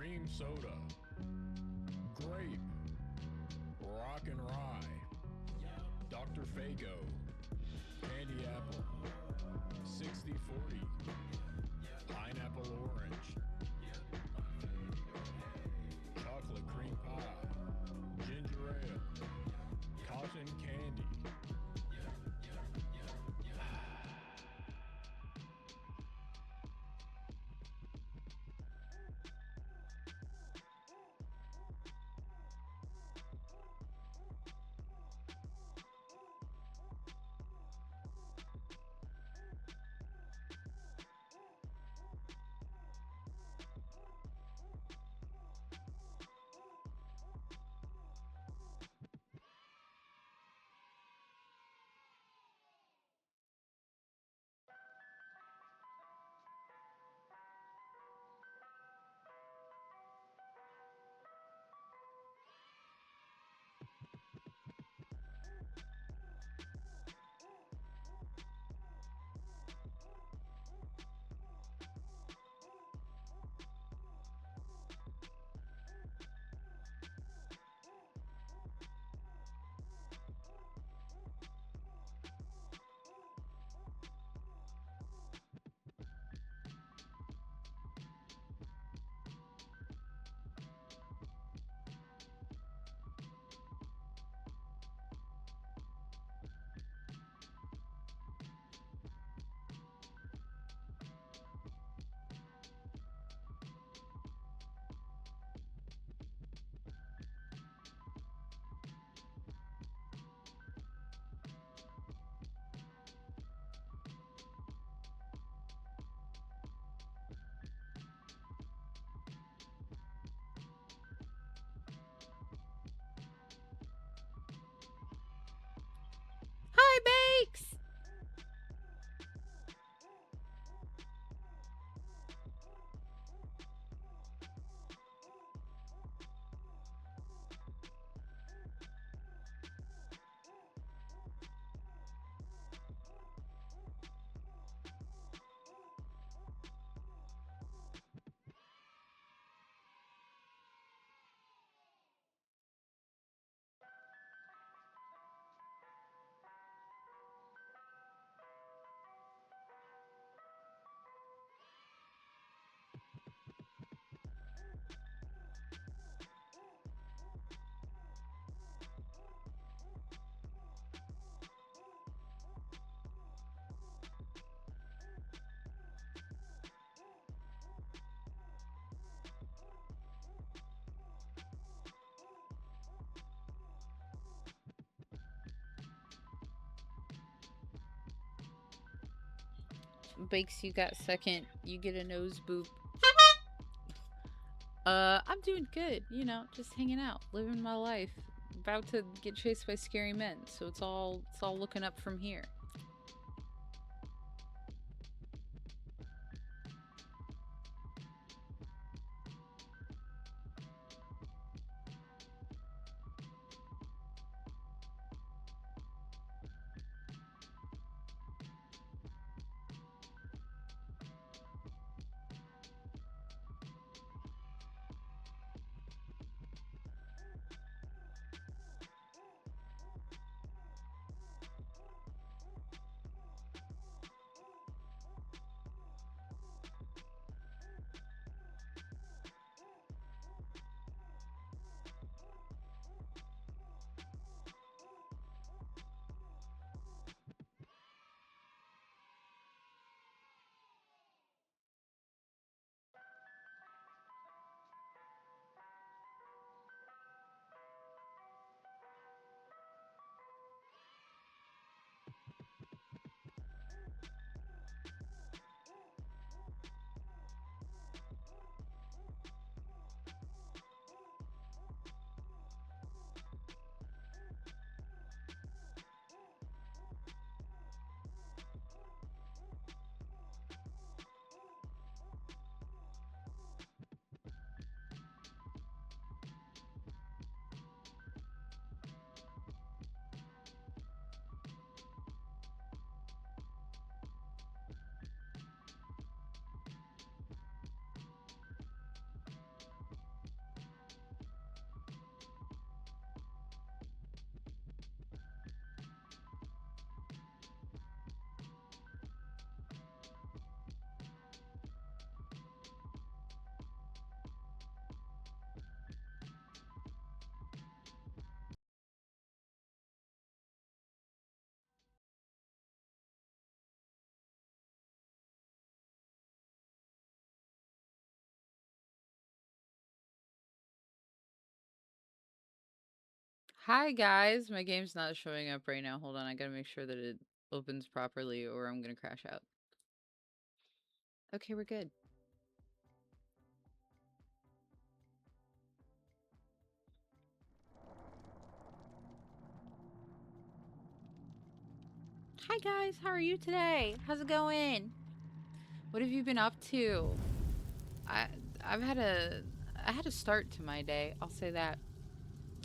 cream soda, grape, rock and rye, Dr. Fago, candy apple, 60/40, pineapple orange, chocolate cream pie, ginger ale, cotton candy. Hi, Bakes! Bakes, you got second. You get a nose boop. I'm doing good. You know, just hanging out, living my life. About to get chased by scary men, so it's all looking up from here. Hi guys, my game's not showing up right now. Hold on, I gotta make sure that it opens properly or I'm gonna crash out. Okay, we're good. Hi guys, how are you today? How's it going? What have you been up to? I I've had a start to my day. I'll say that.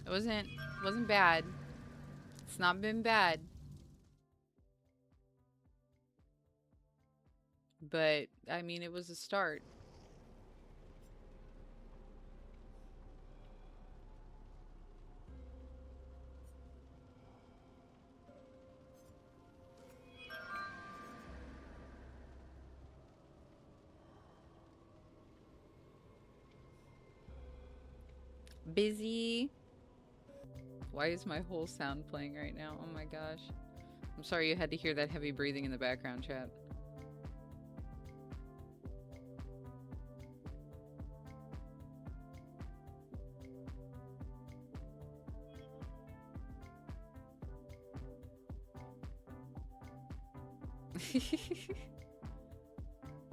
It wasn't bad. It's not been bad. But I mean, it was a start. Busy. Why is my whole sound playing right now? Oh my gosh. I'm sorry you had to hear that heavy breathing in the background, chat.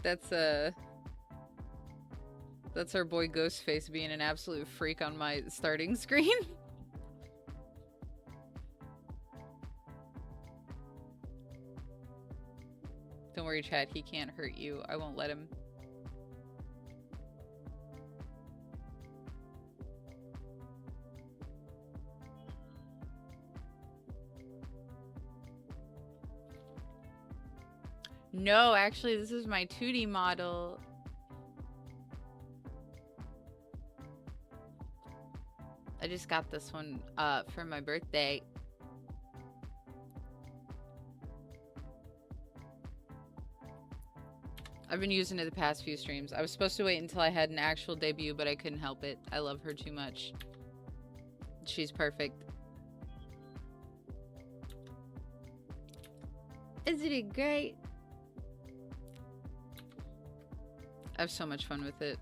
That's our boy Ghostface being an absolute freak on my starting screen. Don't worry, chat. He can't hurt you. I won't let him. No, actually, this is my 2D model. I just got this one for my birthday. I've been using it the past few streams. I was supposed to wait until I had an actual debut, but I couldn't help it. I love her too much. She's perfect. Isn't it great? I have so much fun with it.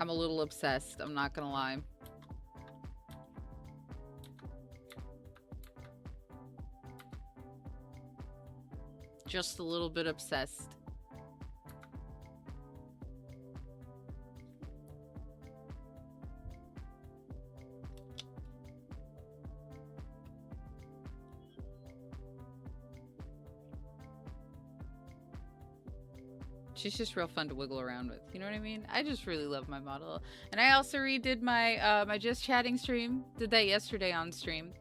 I'm a little obsessed, I'm not gonna lie. Just a little bit obsessed. She's just real fun to wiggle around with. You know what I mean? I just really love my model. And I also redid my my just chatting stream. Did that yesterday on stream.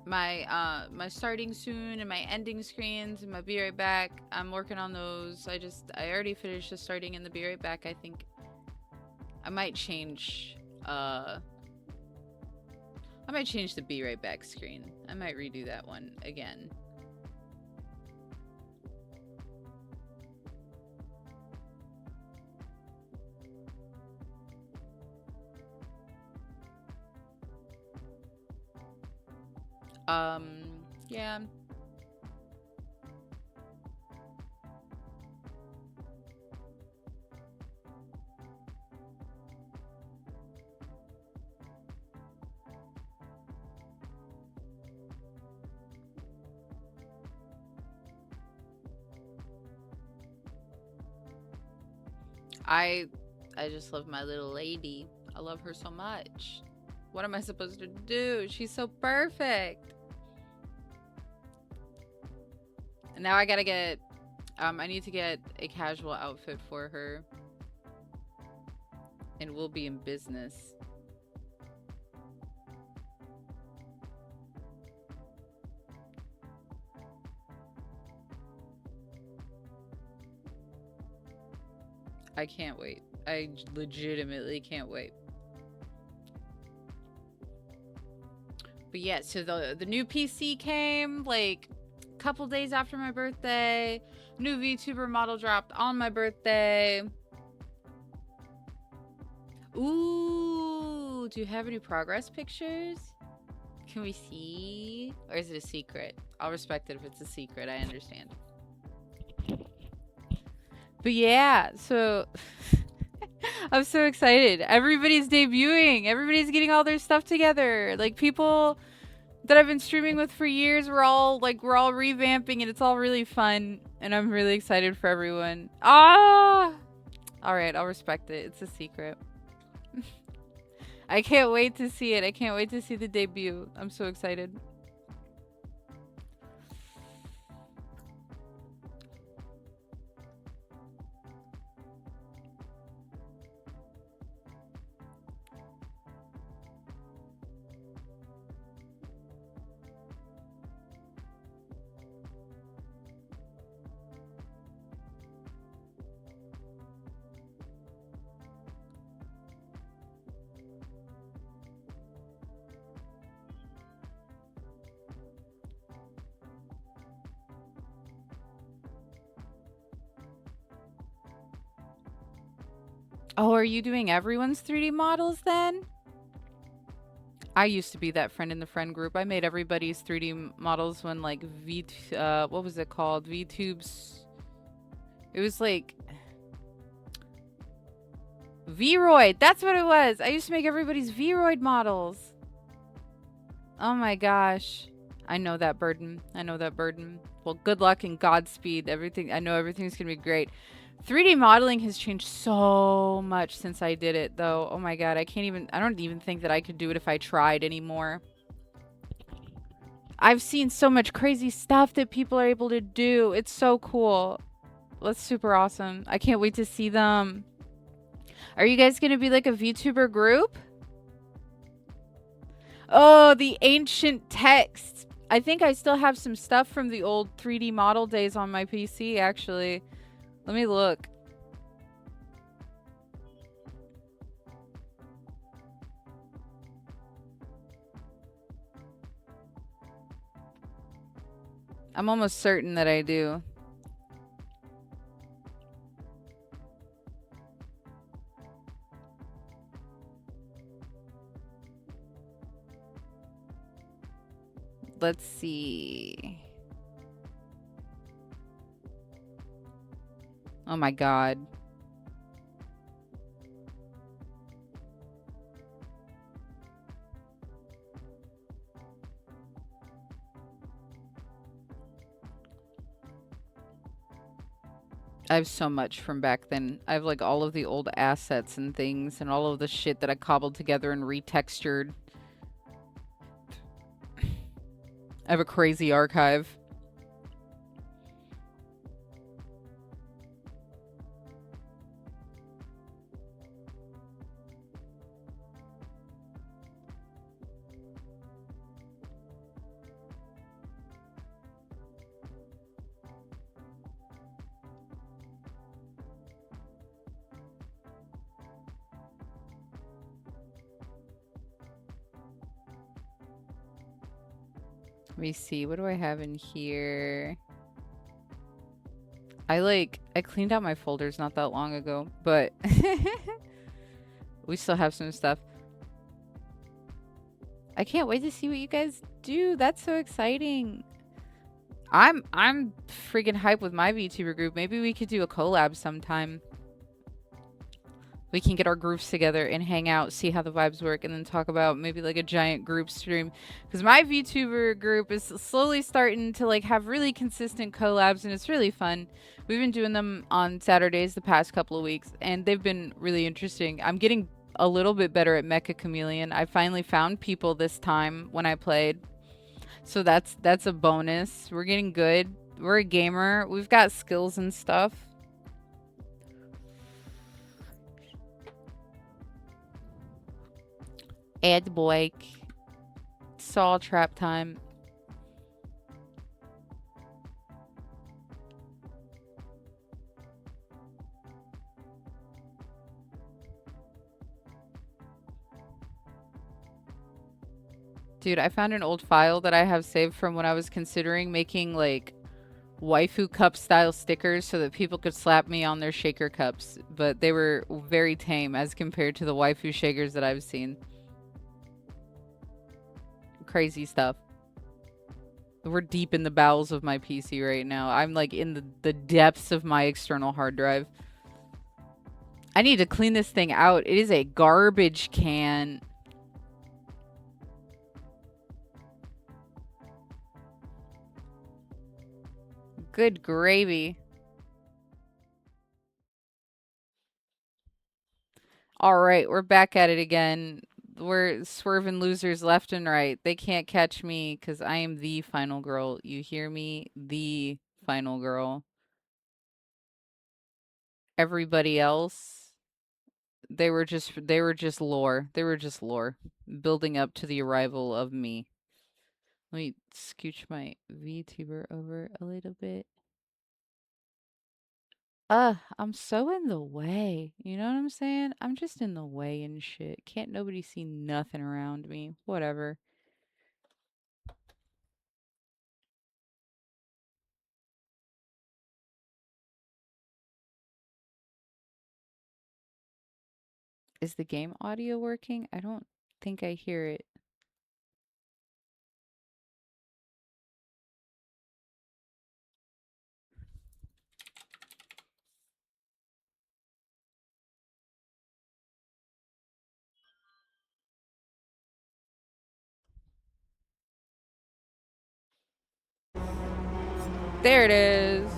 My starting soon and my ending screens and my be right back. I'm working on those. I already finished the starting and the be right back. I think I might change the be right back screen. I might redo that one again. Yeah. I just love my little lady. I love her so much. What am I supposed to do? She's so perfect. And now I gotta get, I need to get a casual outfit for her. And we'll be in business. I can't wait. I legitimately can't wait. But yeah, so the new PC came like a couple days after my birthday. New VTuber model dropped on my birthday. Ooh, do you have any progress pictures? Can we see? Or is it a secret? I'll respect it if it's a secret. I understand. But yeah, so I'm so excited. Everybody's debuting. Everybody's getting all their stuff together. Like people that I've been streaming with for years, we're all revamping and it's all really fun. And I'm really excited for everyone. Ah! Alright, I'll respect it. It's a secret. I can't wait to see it. I can't wait to see the debut. I'm so excited. Oh, are you doing everyone's 3D models then? I used to be that friend in the friend group. I made everybody's 3D models when like what was it called? VTubes. It was like Vroid. That's what it was. I used to make everybody's Vroid models. Oh my gosh. I know that burden. I know that burden. Well, good luck and Godspeed. Everything. I know everything's going to be great. 3D modeling has changed so much since I did it, though. Oh my god, I don't even think that I could do it if I tried anymore. I've seen so much crazy stuff that people are able to do. It's so cool. That's super awesome. I can't wait to see them. Are you guys going to be like a VTuber group? Oh, the ancient texts. I think I still have some stuff from the old 3D model days on my PC, actually. Let me look. I'm almost certain that I do. Let's see. Oh my god. I have so much from back then. I have like all of the old assets and things and all of the shit that I cobbled together and retextured. I have a crazy archive. Let me see. What do I have in here? I cleaned out my folders not that long ago, but we still have some stuff. I can't wait to see what you guys do. That's so exciting. I'm freaking hyped with my VTuber group. Maybe we could do a collab sometime. We can get our groups together and hang out, see how the vibes work, and then talk about maybe like a giant group stream. Because my VTuber group is slowly starting to like have really consistent collabs, and it's really fun. We've been doing them on Saturdays the past couple of weeks, and they've been really interesting. I'm getting a little bit better at Mecha Chameleon. I finally found people this time when I played. So that's a bonus. We're getting good. We're a gamer. We've got skills and stuff. Ed boy. Saw trap time. Dude, I found an old file that I have saved from when I was considering making like waifu cup style stickers so that people could slap me on their shaker cups, but they were very tame as compared to the waifu shakers that I've seen. Crazy stuff. We're deep in the bowels of my PC right now. I'm like in the depths of my external hard drive. I need to clean this thing out. It is a garbage can. Good gravy. All right, we're back at it again. We're swerving losers left and right. They can't catch me because I am the final girl. You hear me? The final girl. Everybody else, they were just lore. They were just lore. Building up to the arrival of me. Let me scooch my VTuber over a little bit. I'm so in the way. You know what I'm saying? I'm just in the way and shit. Can't nobody see nothing around me. Whatever. Is the game audio working? I don't think I hear it. There it is.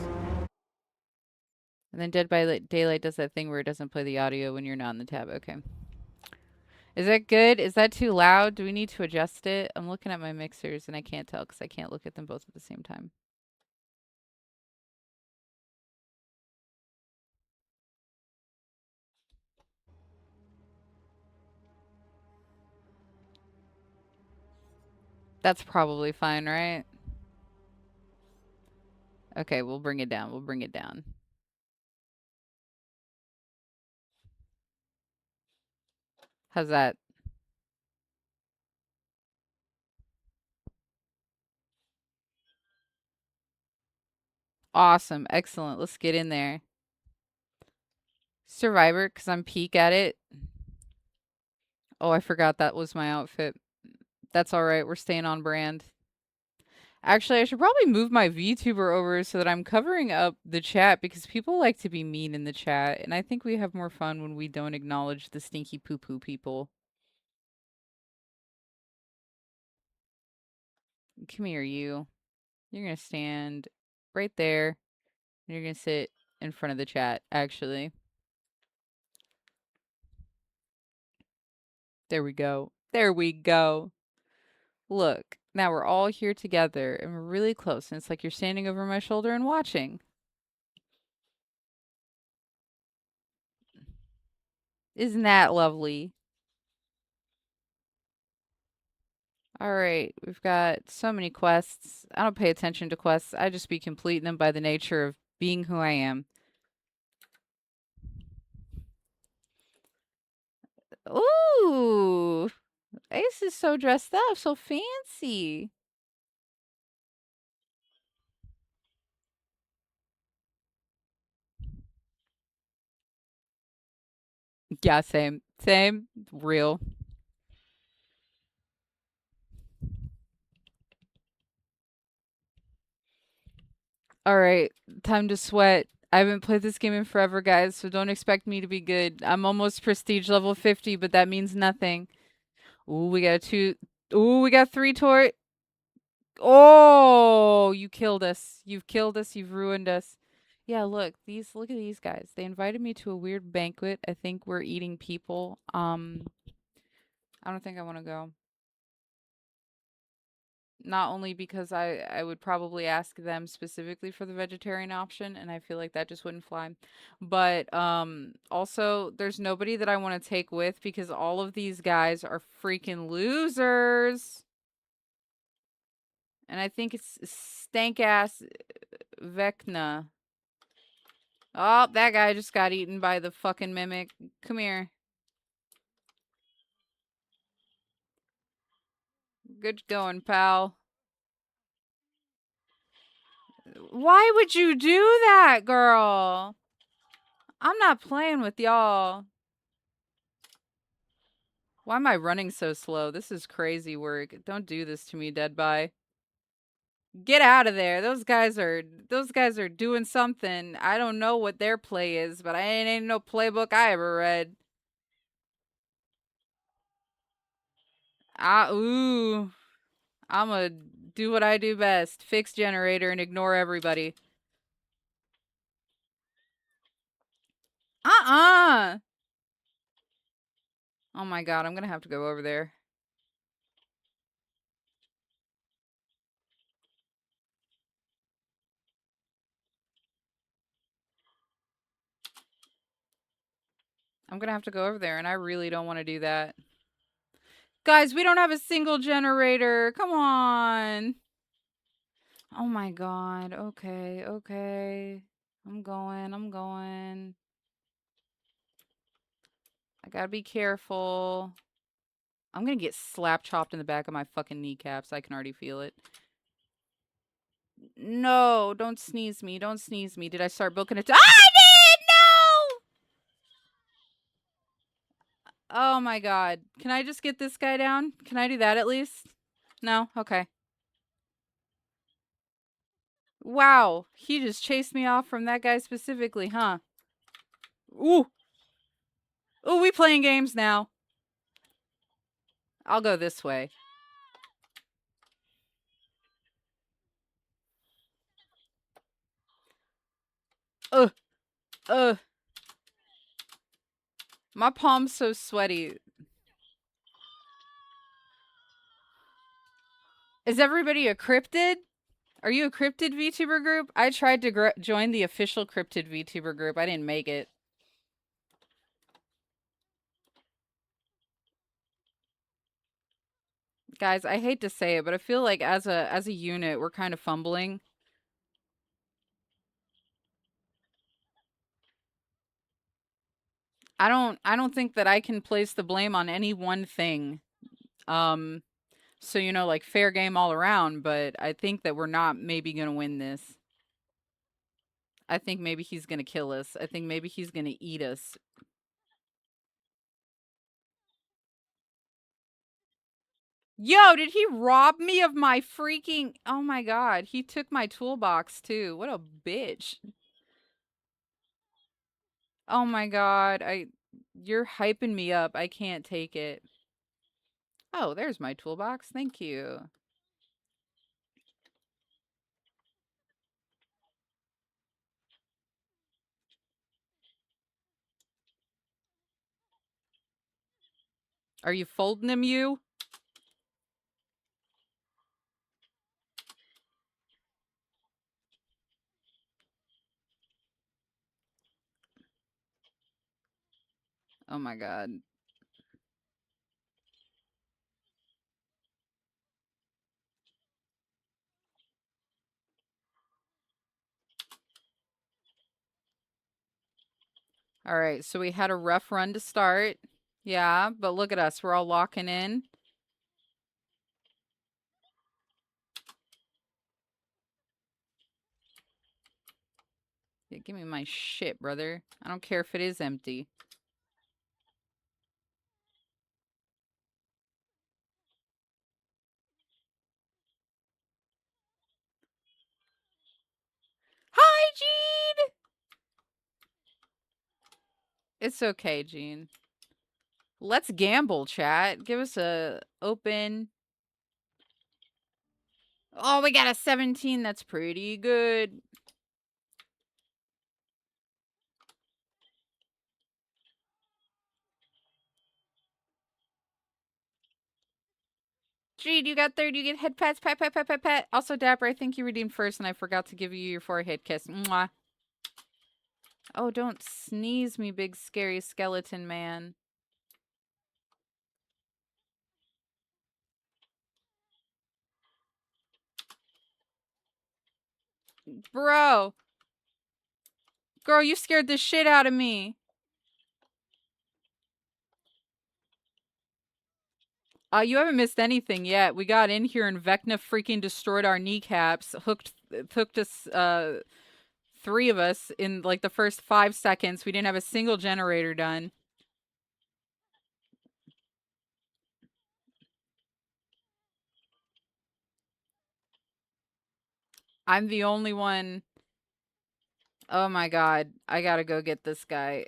And then Dead by Daylight does that thing where it doesn't play the audio when you're not in the tab. Okay. Is that good? Is that too loud? Do we need to adjust it? I'm looking at my mixers and I can't tell because I can't look at them both at the same time. That's probably fine, right? Okay, we'll bring it down. We'll bring it down. How's that? Awesome. Excellent. Let's get in there. Survivor, because I'm peak at it. Oh, I forgot that was my outfit. That's all right. We're staying on brand. Actually, I should probably move my VTuber over so that I'm covering up the chat because people like to be mean in the chat, and I think we have more fun when we don't acknowledge the stinky poo-poo people. Come here, you. You're gonna stand right there, and you're gonna sit in front of the chat, actually. There we go. There we go. Look, now we're all here together, and we're really close, and it's like you're standing over my shoulder and watching. Isn't that lovely? All right, we've got so many quests. I don't pay attention to quests. I just be completing them by the nature of being who I am. Ooh, Ace is so dressed up, so fancy. Yeah, same. Same. Real. All right, time to sweat. I haven't played this game in forever, guys, so don't expect me to be good. I'm almost prestige level 50, but that means nothing. Ooh, we got two. Ooh, we got three tor. Oh, you killed us. You've killed us. You've ruined us. Yeah, look at these guys. They invited me to a weird banquet. I think we're eating people. I don't think I want to go. Not only because I would probably ask them specifically for the vegetarian option and I feel like that just wouldn't fly. But also there's nobody that I want to take with because all of these guys are freaking losers. And I think it's stank ass Vecna. Oh, that guy just got eaten by the fucking mimic. Come here. Good going, pal. Why would you do that, girl? I'm not playing with y'all. Why am I running so slow? This is crazy work. Don't do this to me, Dead by. Get out of there. Those guys are doing something. I don't know what their play is, but I ain't no playbook I ever read. Ooh. I'ma do what I do best. Fix generator and ignore everybody. Uh-uh. Oh my god, I'm gonna have to go over there. I'm gonna have to go over there, and I really don't want to do that. Guys, we don't have a single generator. Come on. Oh my god. Okay, okay. I'm going. I gotta be careful. I'm gonna get slap chopped in the back of my fucking kneecaps. I can already feel it. No, don't sneeze me. Don't sneeze me. Did I start booking it? I did! No! Oh my god. Can I just get this guy down? Can I do that at least? No? Okay. Wow. He just chased me off from that guy specifically, huh? Ooh. Ooh, we playing games now. I'll go this way. Ugh. Ugh. My palm's so sweaty. Is everybody a cryptid? Are you a cryptid VTuber group? I tried to join the official cryptid VTuber group. I didn't make it. Guys, I hate to say it, but I feel like as a unit, we're kind of fumbling. I don't think that I can place the blame on any one thing. Um so like fair game all around, but I think that we're not maybe going to win this. I think maybe he's going to kill us. I think maybe he's going to eat us. Yo, did he rob me of my freaking... Oh my god, he took my toolbox too. What a bitch. Oh my god, you're hyping me up. I can't take it. Oh, there's my toolbox. Thank you. Are you folding him, you? Oh my god. All right, so we had a rough run to start. Yeah, but look at us. We're all locking in. Yeah, give me my shit, brother. I don't care if it is empty. Hi, Gene! It's okay, Gene. Let's gamble, chat. Give us a open... Oh, we got a 17. That's pretty good. Gene, you got third. You get head pats. Pat, pat, pat, pat, pat. Also, Dapper, I think you redeemed first, and I forgot to give you your forehead kiss. Mwah. Oh, don't sneeze me, big scary skeleton man. Bro. Girl, you scared the shit out of me. You haven't missed anything yet. We got in here and Vecna freaking destroyed our kneecaps. Hooked us, three of us in like the first 5 seconds. We didn't have a single generator done. I'm the only one. Oh my god. I gotta go get this guy.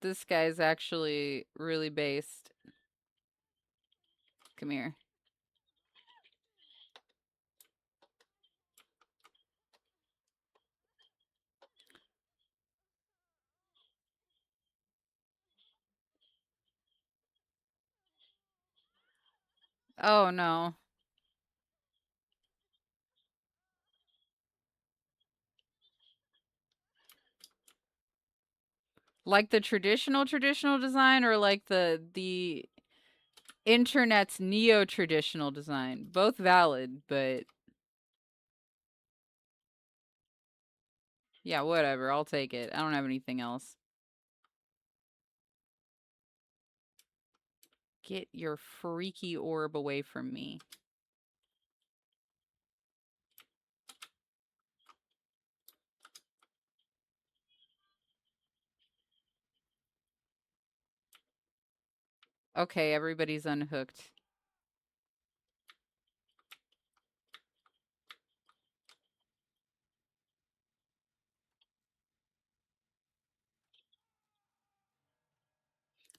This guy's actually really based. Come here. Oh no. Like the traditional design or like the internet's neo-traditional design? Both valid, but yeah, whatever. I'll take it. I don't have anything else. Get your freaky orb away from me. Okay, everybody's unhooked.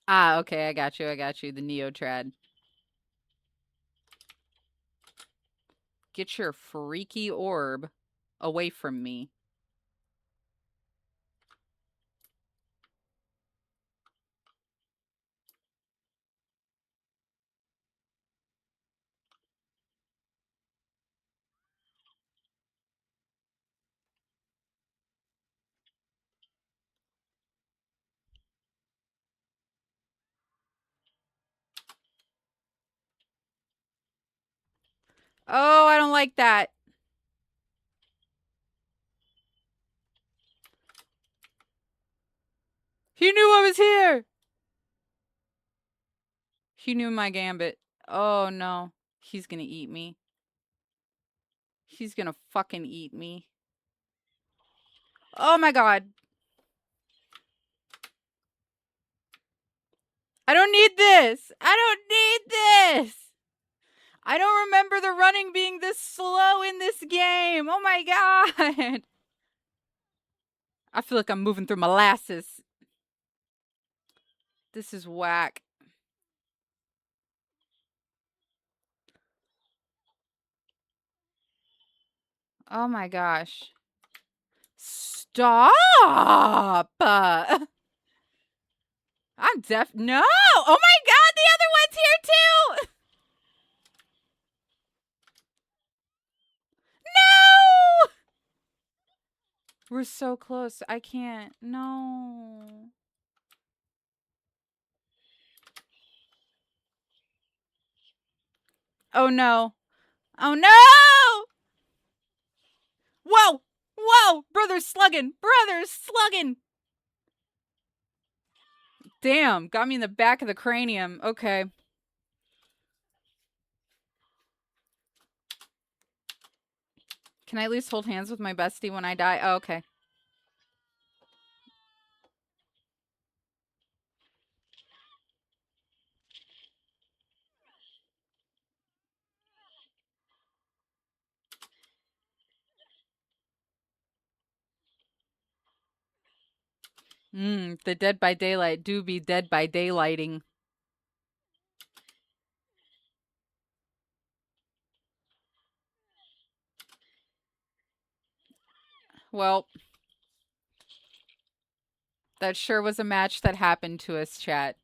Ah, okay, I got you. I got you. The Neotrad. Get your freaky orb away from me. Oh, I don't like that. He knew I was here. He knew my gambit. Oh no. He's gonna eat me. He's gonna fucking eat me. Oh my god. I don't need this. I don't need this. I don't remember the running being this slow in this game. Oh my god. I feel like I'm moving through molasses. This is whack. Oh my gosh. Stop! I'm deaf. No! Oh my god, the other one's here too! No! We're so close. I can't. No. Oh no. Oh no! Whoa! Whoa! Brother's slugging! Brother's slugging! Damn, got me in the back of the cranium. Okay. Can I at least hold hands with my bestie when I die? Oh, okay. The Dead by Daylight do be dead by daylighting. Well, that sure was a match that happened to us, chat.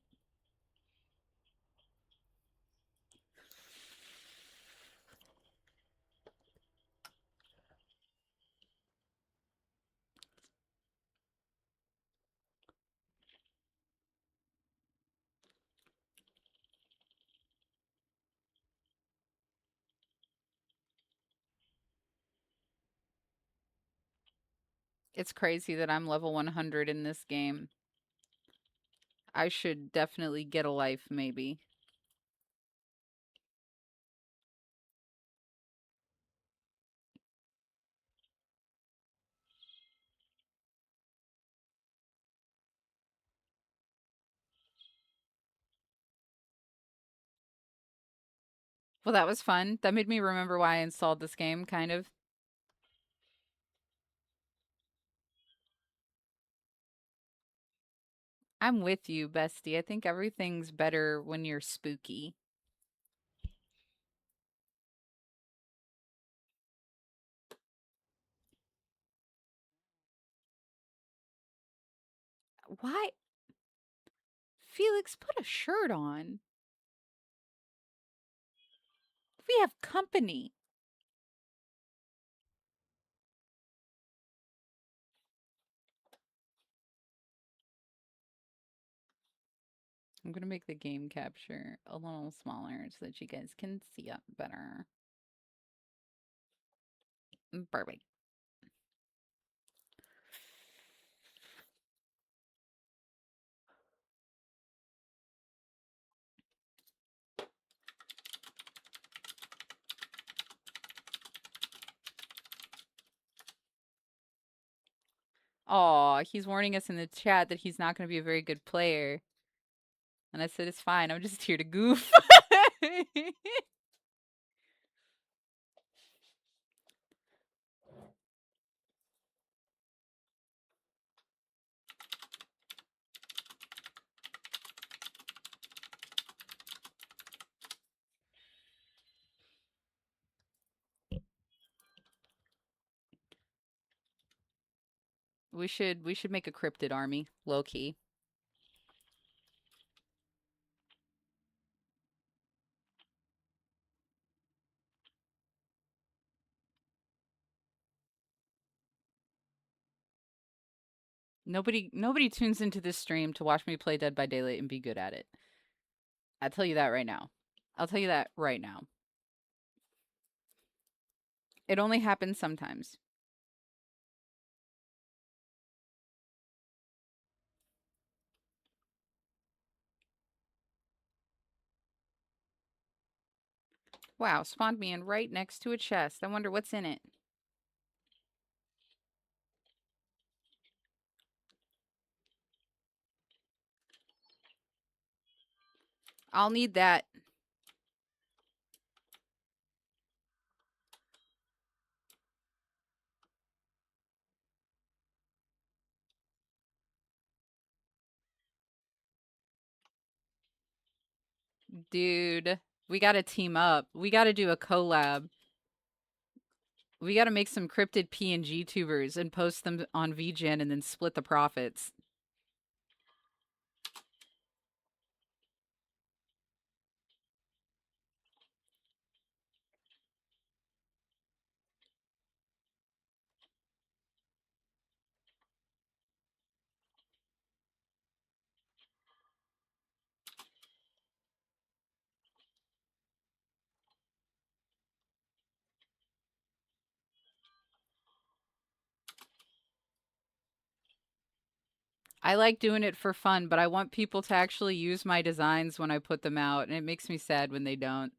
It's crazy that I'm level 100 in this game. I should definitely get a life, maybe. Well, that was fun. That made me remember why I installed this game, kind of. I'm with you, bestie. I think everything's better when you're spooky. Why? Felix, put a shirt on. We have company. I'm going to make the game capture a little smaller so that you guys can see it better. Perfect. Aw, he's warning us in the chat that he's not going to be a very good player. And I said, it's fine. I'm just here to goof. We should make a cryptid army, low key. Nobody tunes into this stream to watch me play Dead by Daylight and be good at it. I'll tell you that right now. I'll tell you that right now. It only happens sometimes. Wow, spawned me in right next to a chest. I wonder what's in it. I'll need that. Dude, we gotta team up. We gotta do a collab. We gotta make some cryptid PNG tubers and post them on VGen and then split the profits. I like doing it for fun, but I want people to actually use my designs when I put them out, and it makes me sad when they don't.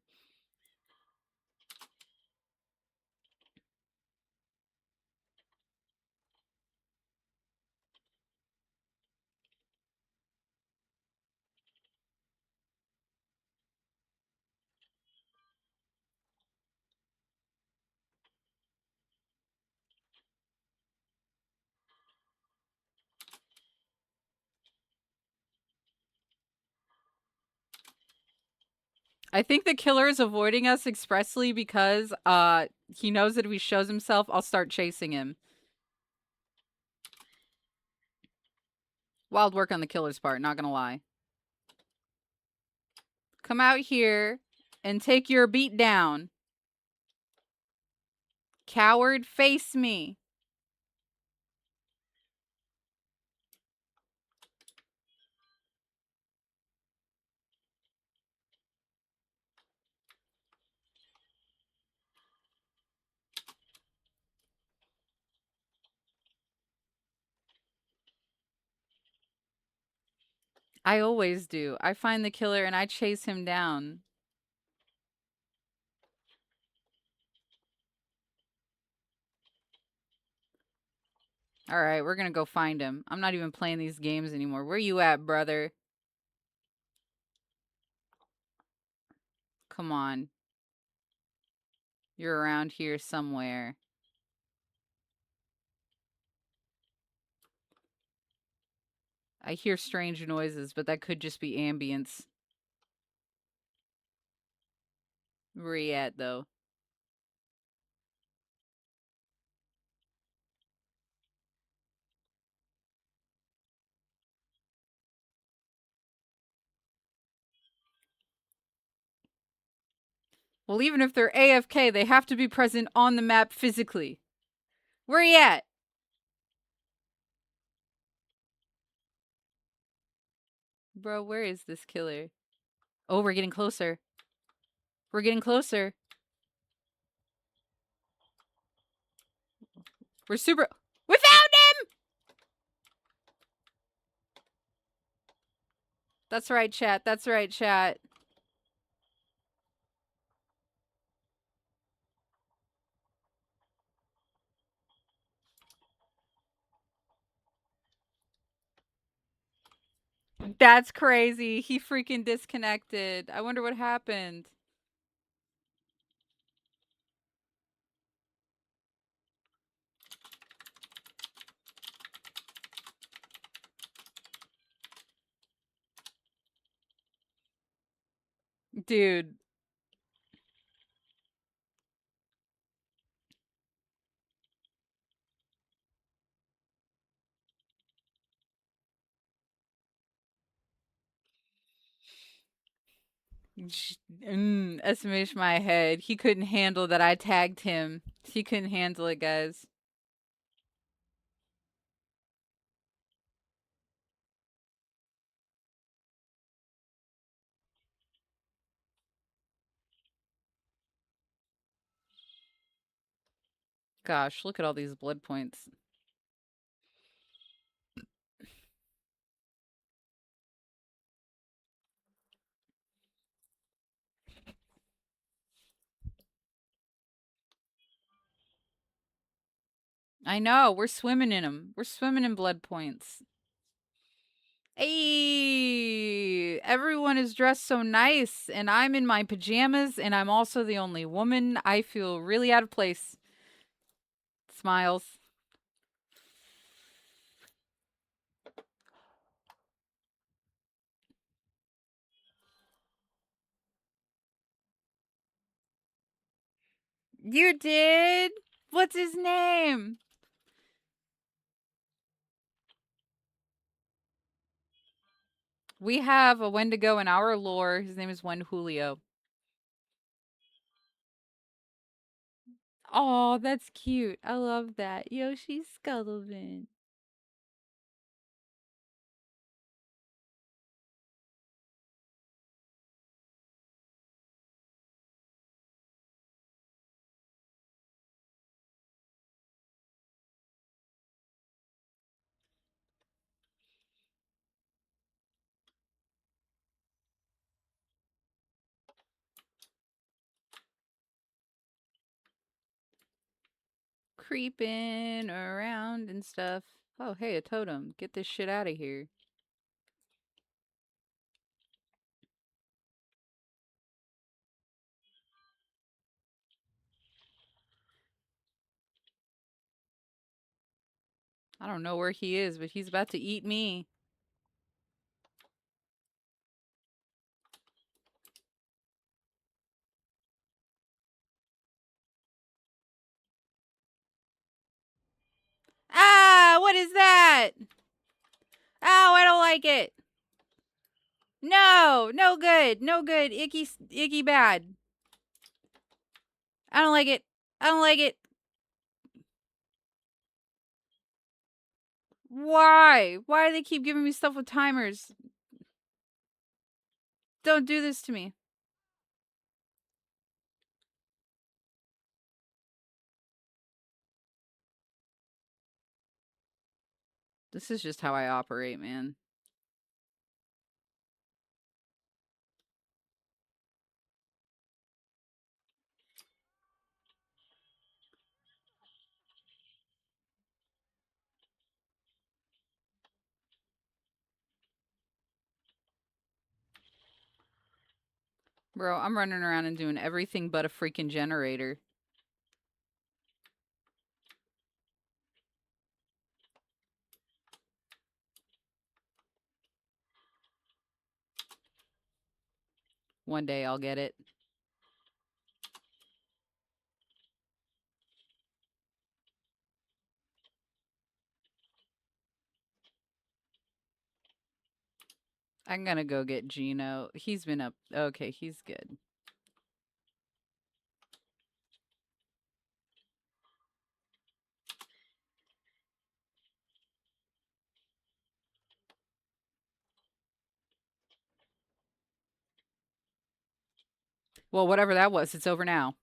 I think the killer is avoiding us expressly because he knows that if he shows himself, I'll start chasing him. Wild work on the killer's part, not gonna lie. Come out here and take your beat down. Coward, face me. I always do. I find the killer and I chase him down. All right, we're gonna go find him. I'm not even playing these games anymore. Where you at, brother? Come on. You're around here somewhere. I hear strange noises, but that could just be ambience. Where you at, though? Well, even if they're AFK, they have to be present on the map physically. Where you at? Bro, where is this killer? Oh, we're getting closer. We're getting closer. We're super... We found him! That's right, chat. That's right, chat. That's crazy. He freaking disconnected. I wonder what happened. Dude. Estimation my head. He couldn't handle that I tagged him. He couldn't handle it, guys. Gosh, look at all these blood points. I know. We're swimming in them. We're swimming in blood points. Hey, everyone is dressed so nice, and I'm in my pajamas, and I'm also the only woman. I feel really out of place. Smiles. You did? What's his name? We have a Wendigo in our lore. His name is Wen Julio. Oh, that's cute. I love that. Yoshi Scuttleman. Creeping around and stuff. Oh, hey, a totem. Get this shit out of here. I don't know where he is, but he's about to eat me. Ah, what is that? Oh, I don't like it. No, no good, no good. Icky, icky bad. I don't like it. I don't like it. Why? Why do they keep giving me stuff with timers? Don't do this to me. This is just how I operate, man. Bro, I'm running around and doing everything but a freaking generator. One day I'll get it. I'm gonna go get Gino. He's been up. Okay, he's good. Well, whatever that was, it's over now.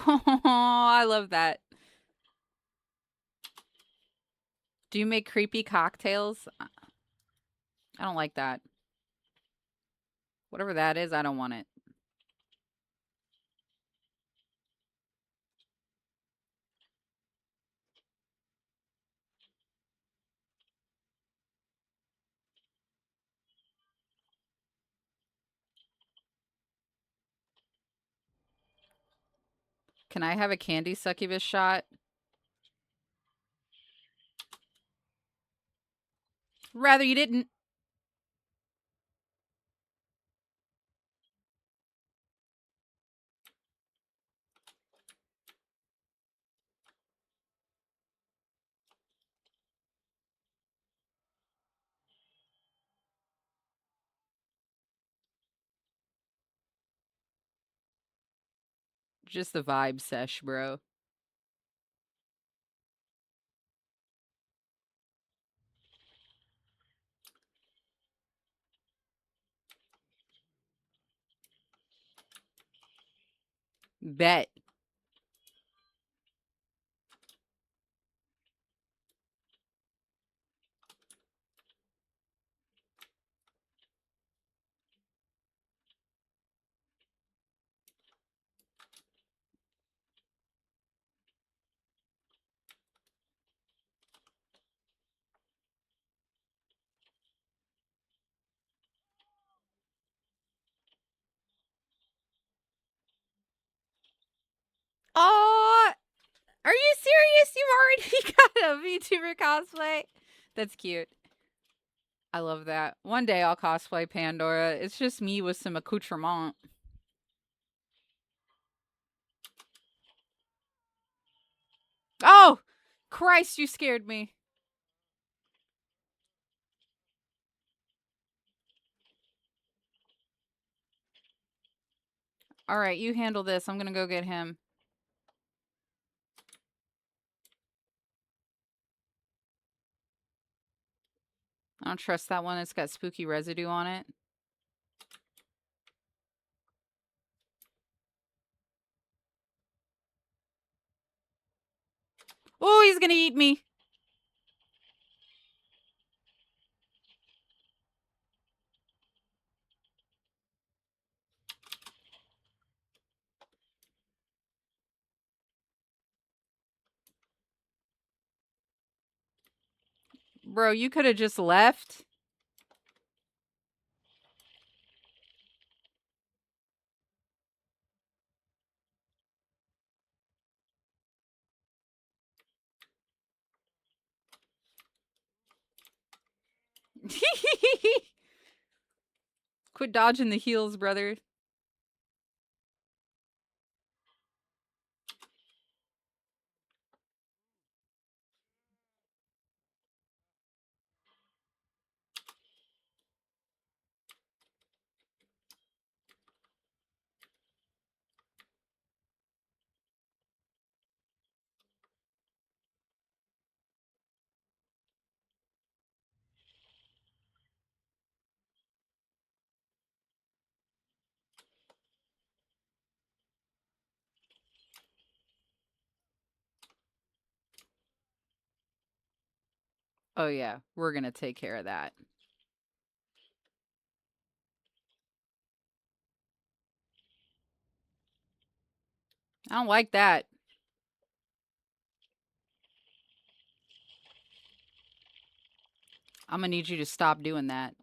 Oh, I love that. Do you make creepy cocktails? I don't like that. Whatever that is, I don't want it. Can I have a candy succubus shot? Rather you didn't. Just the vibe sesh, bro. Bet. Oh, are you serious? You've already got a VTuber cosplay? That's cute. I love that. One day I'll cosplay Pandora. It's just me with some accoutrement. Oh, Christ, you scared me. All right, you handle this. I'm gonna go get him. I don't trust that one. It's got spooky residue on it. Oh, he's gonna eat me. Bro, you could have just left. Quit dodging the heels, brother. Oh, yeah. We're gonna take care of that. I don't like that. I'm gonna need you to stop doing that.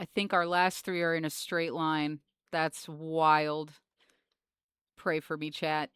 I think our last 3 are in a straight line. That's wild. Pray for me, chat.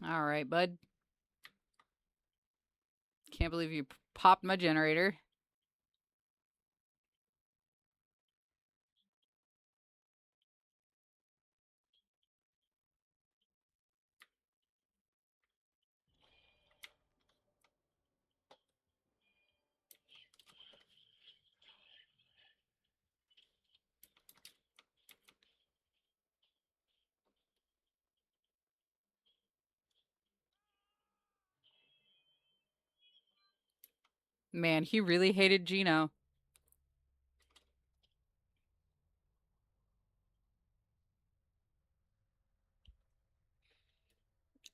All right, bud. Can't believe you popped my generator. Man, he really hated Gino.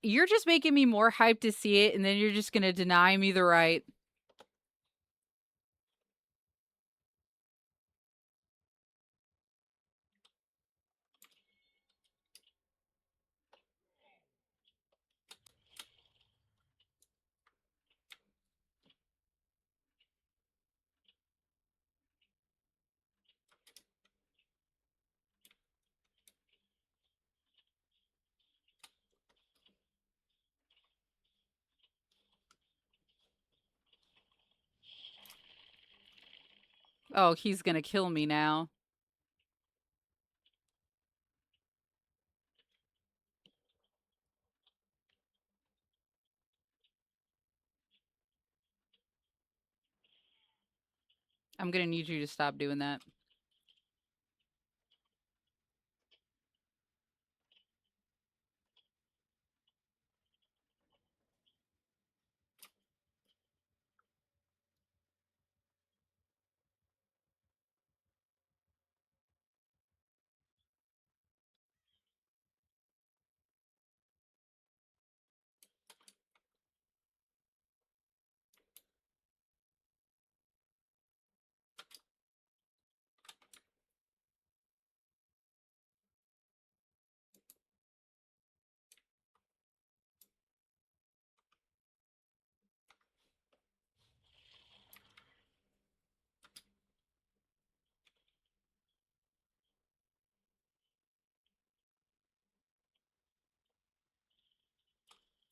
You're just making me more hyped to see it, and then you're just gonna deny me the right. Oh, he's gonna kill me now. I'm gonna need you to stop doing that.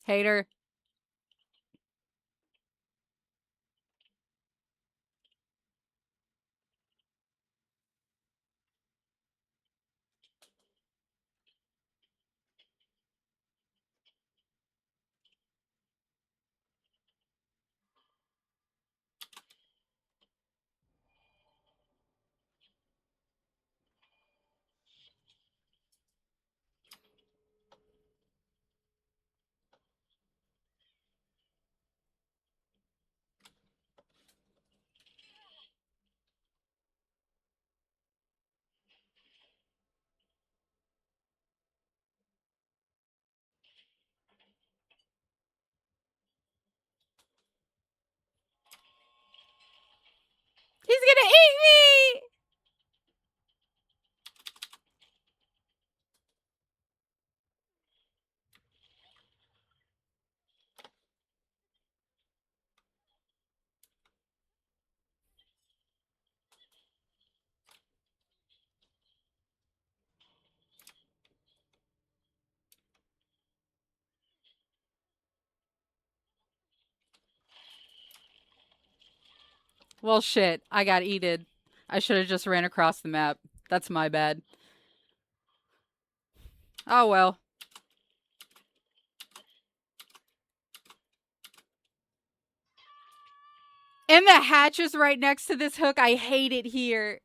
Hater. He's gonna eat me! Well, shit. I got eated. I should have just ran across the map. That's my bad. Oh well. And the hatch is right next to this hook. I hate it here.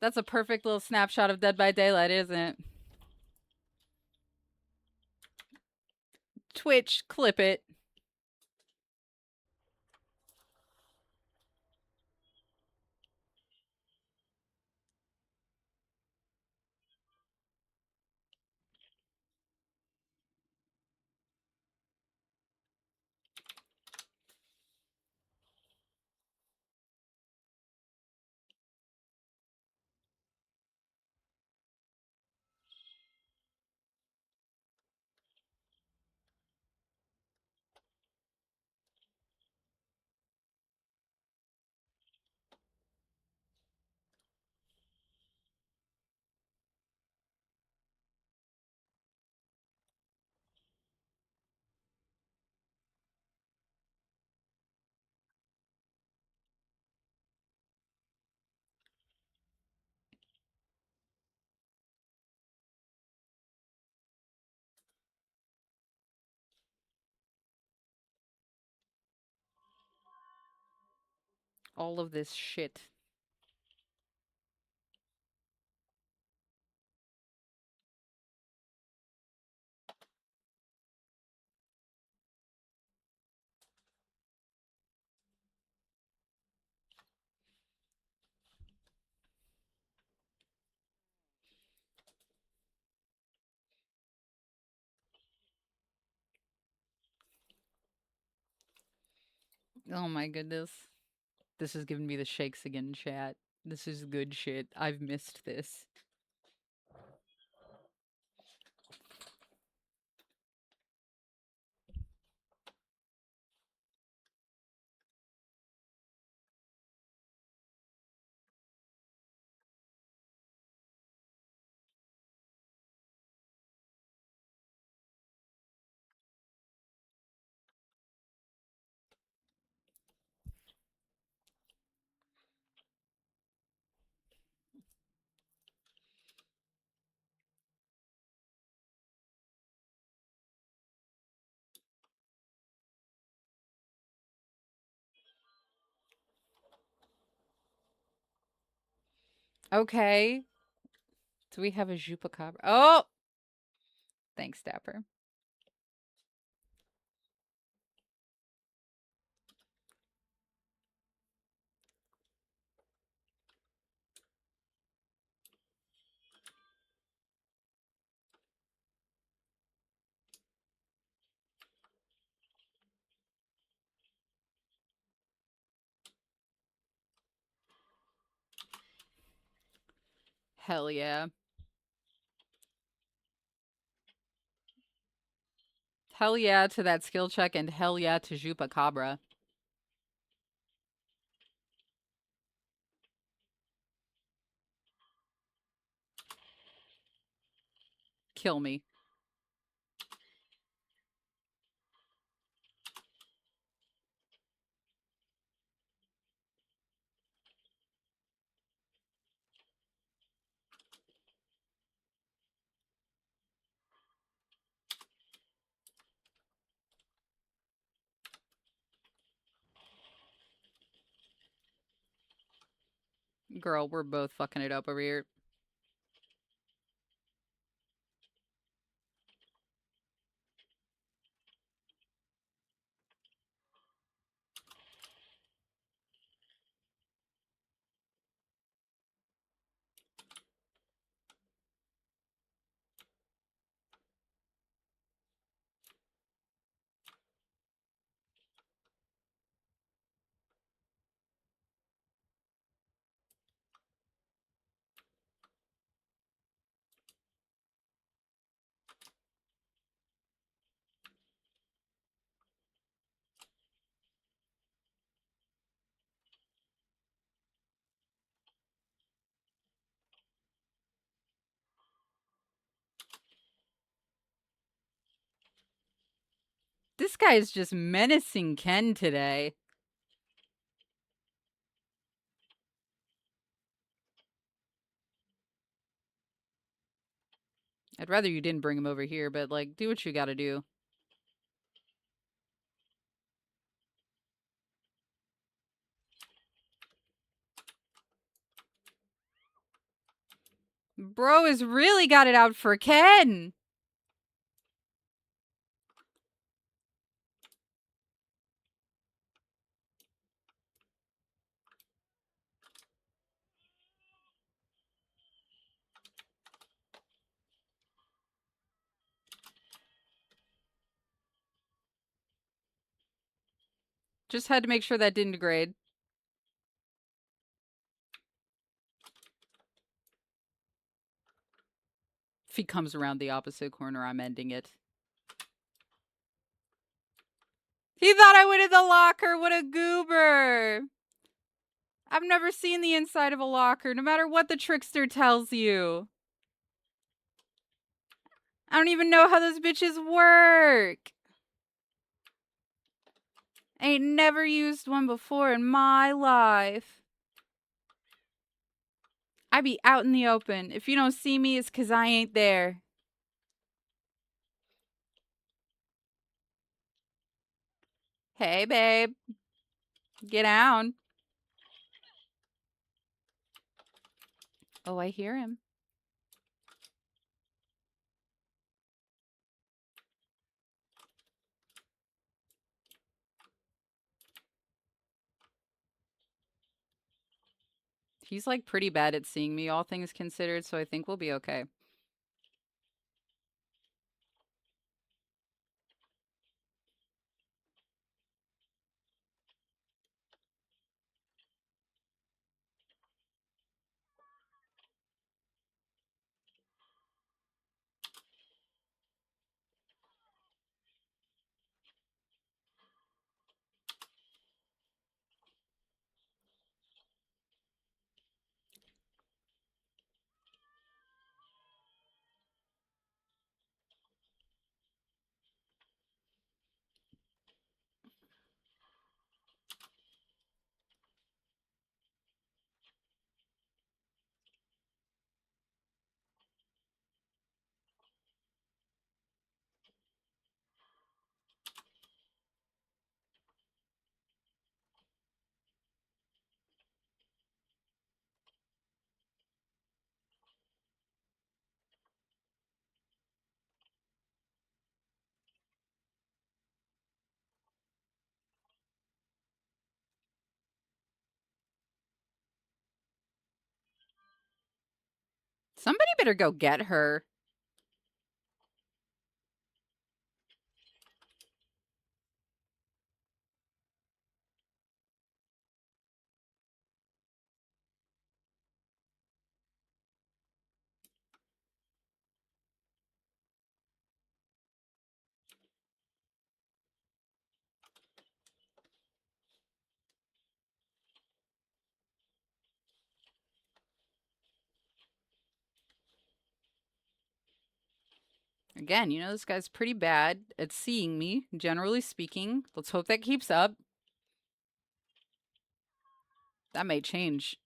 That's a perfect little snapshot of Dead by Daylight, isn't it? Twitch, clip it. All of this shit. Oh my goodness. This is giving me the shakes again, chat. This is good shit. I've missed this. Okay. Do we have a Chupacabra? Oh! Thanks, Dapper. Hell yeah. Hell yeah to that skill check, and hell yeah to Chupacabra. Kill me. Girl, we're both fucking it up over here. This guy is just menacing Ken today. I'd rather you didn't bring him over here, but, like, do what you gotta do. Bro has really got it out for Ken. Just had to make sure that didn't degrade. If he comes around the opposite corner, I'm ending it. He thought I went in the locker. What a goober. I've never seen the inside of a locker, no matter what the trickster tells you. I don't even know how those bitches work. Ain't never used one before in my life. I be out in the open. If you don't see me, it's 'cause I ain't there. Hey, babe. Get down. Oh, I hear him. He's like pretty bad at seeing me, all things considered, so I think we'll be okay. Somebody better go get her. Again, you know, this guy's pretty bad at seeing me, generally speaking. Let's hope that keeps up. That may change.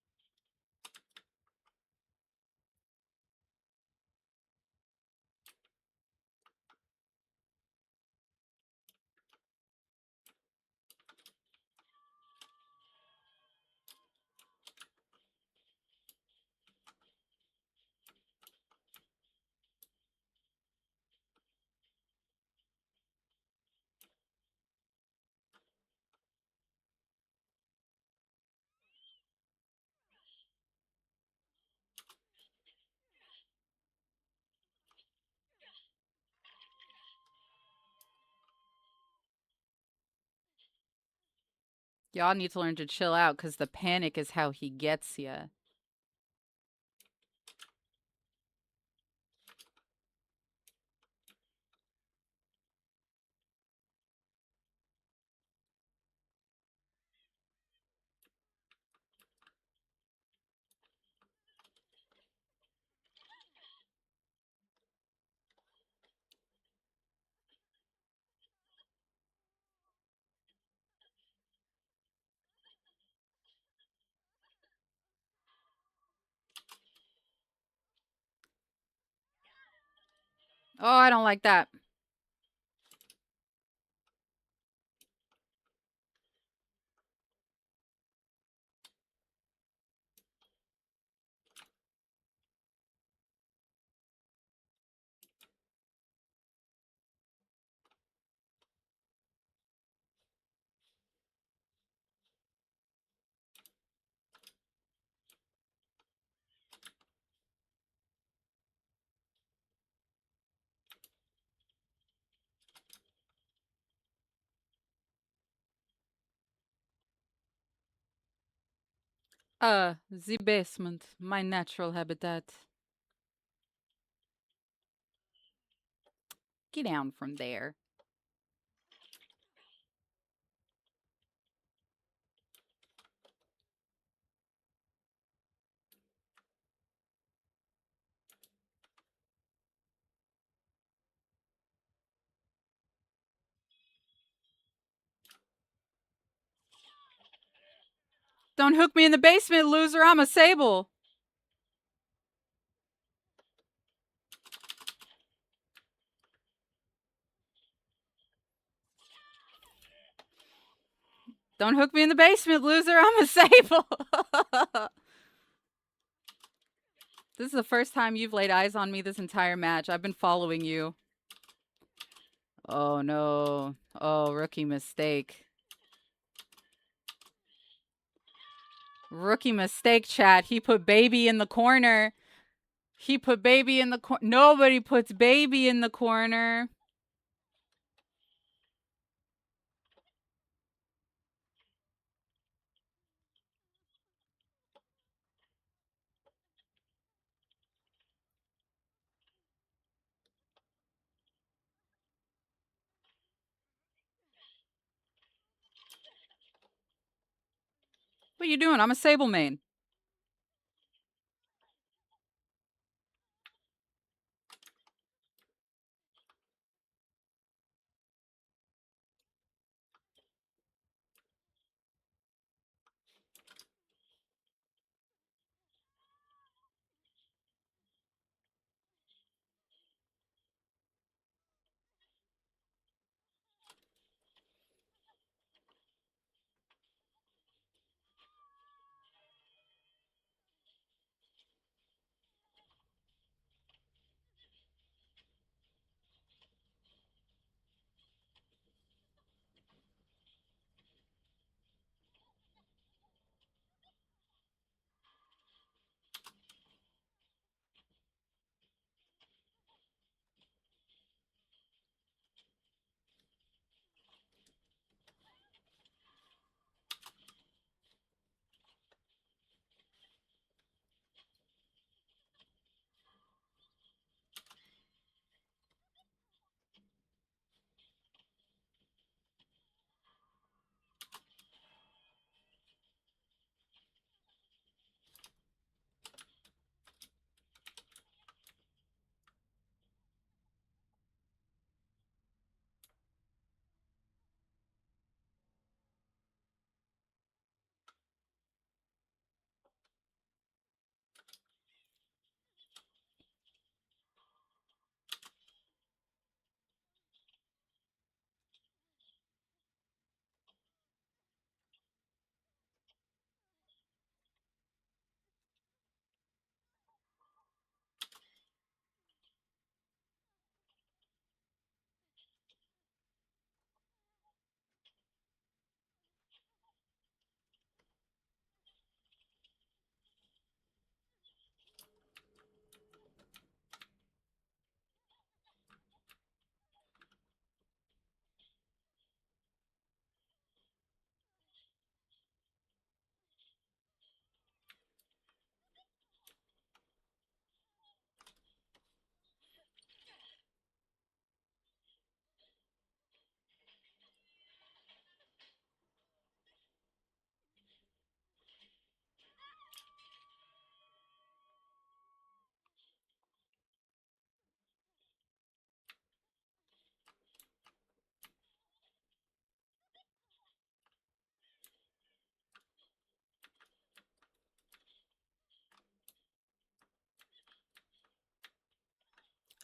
Y'all need to learn to chill out because the panic is how he gets ya. Oh, I don't like that. The basement, my natural habitat. Get down from there. Don't hook me in the basement, loser. I'm a sable. Don't hook me in the basement, loser. I'm a sable. This is the first time you've laid eyes on me this entire match. I've been following you. Oh no. Oh, rookie mistake. Rookie mistake, chat. He put baby in the corner. He put baby in the corner. Nobody puts baby in the corner. What are you doing? I'm a sable main.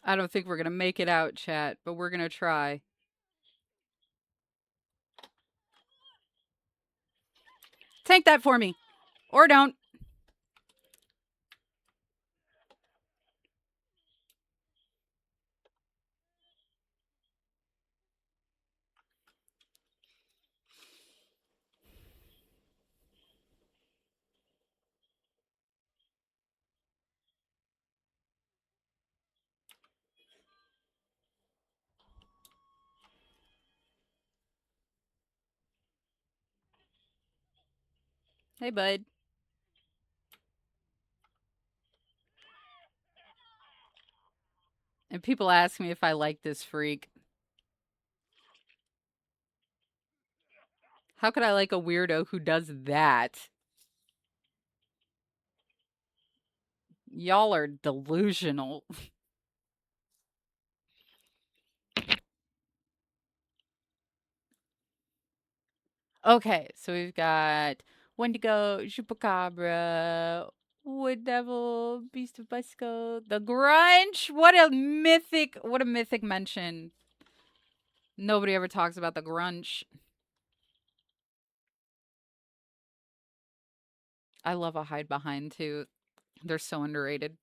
I don't think we're going to make it out, chat, but we're going to try. Tank that for me. Or don't. Hey, bud. And people ask me if I like this freak. How could I like a weirdo who does that? Y'all are delusional. Okay, so we've got Wendigo, Chupacabra, Wood Devil, Beast of Bicycle, the Grunch. What a mythic mention. Nobody ever talks about the Grunch. I love a hide behind too. They're so underrated.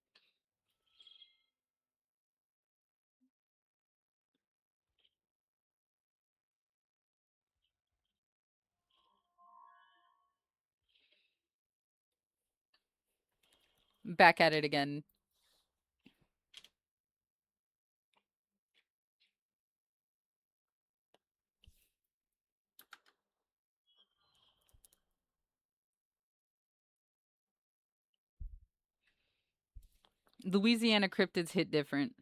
Back at it again. Louisiana cryptids hit different.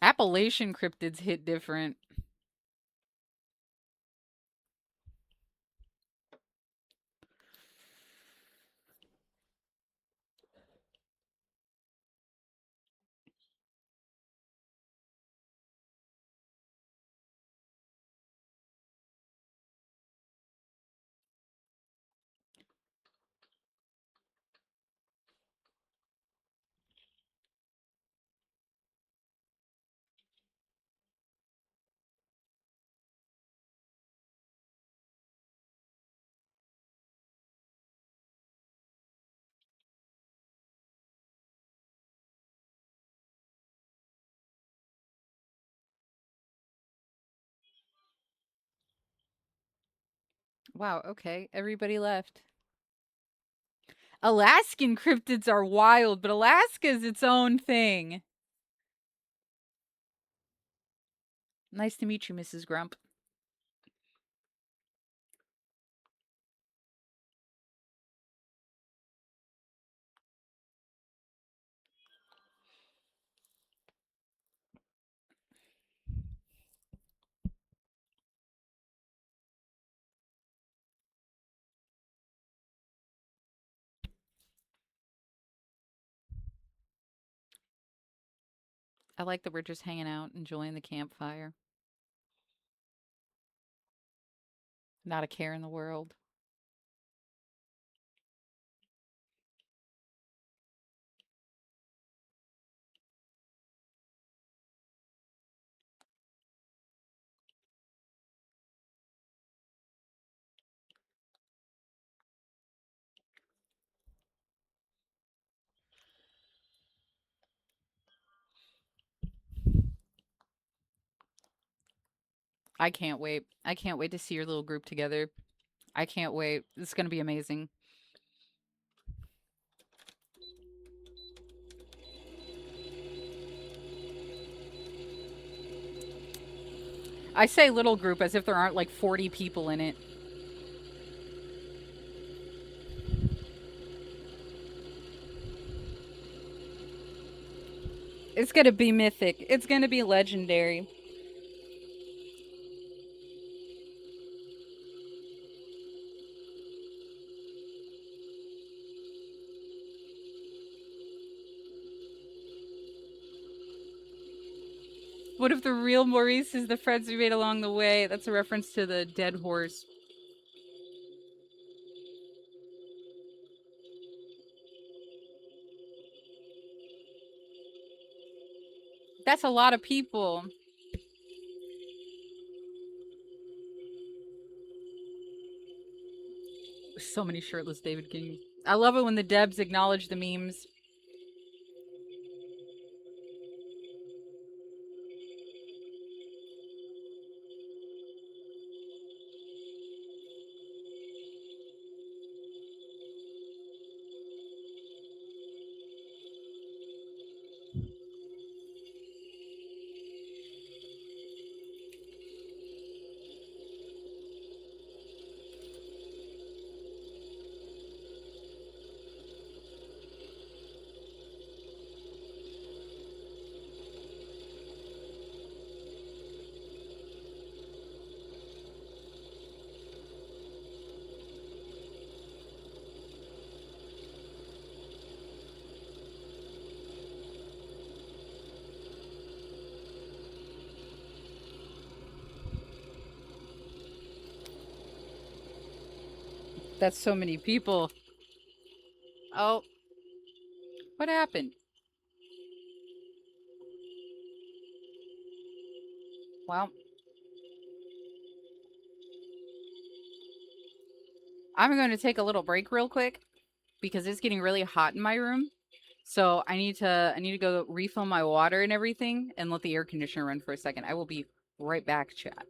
Appalachian cryptids hit different. Wow, okay. Everybody left. Alaskan cryptids are wild, but Alaska is its own thing. Nice to meet you, Mrs. Grump. I like that we're just hanging out, enjoying the campfire. Not a care in the world. I can't wait. I can't wait to see your little group together. I can't wait. It's going to be amazing. I say little group as if there aren't like 40 people in it. It's going to be mythic. It's going to be legendary. What if the real Maurice is the friends we made along the way? That's a reference to the dead horse. That's a lot of people. So many shirtless David Kings. I love it when the Debs acknowledge the memes. That's so many people. Oh, what happened? Well, I'm going to take a little break real quick because it's getting really hot in my room. So I need to go refill my water and everything and let the air conditioner run for a second. I will be right back, chat.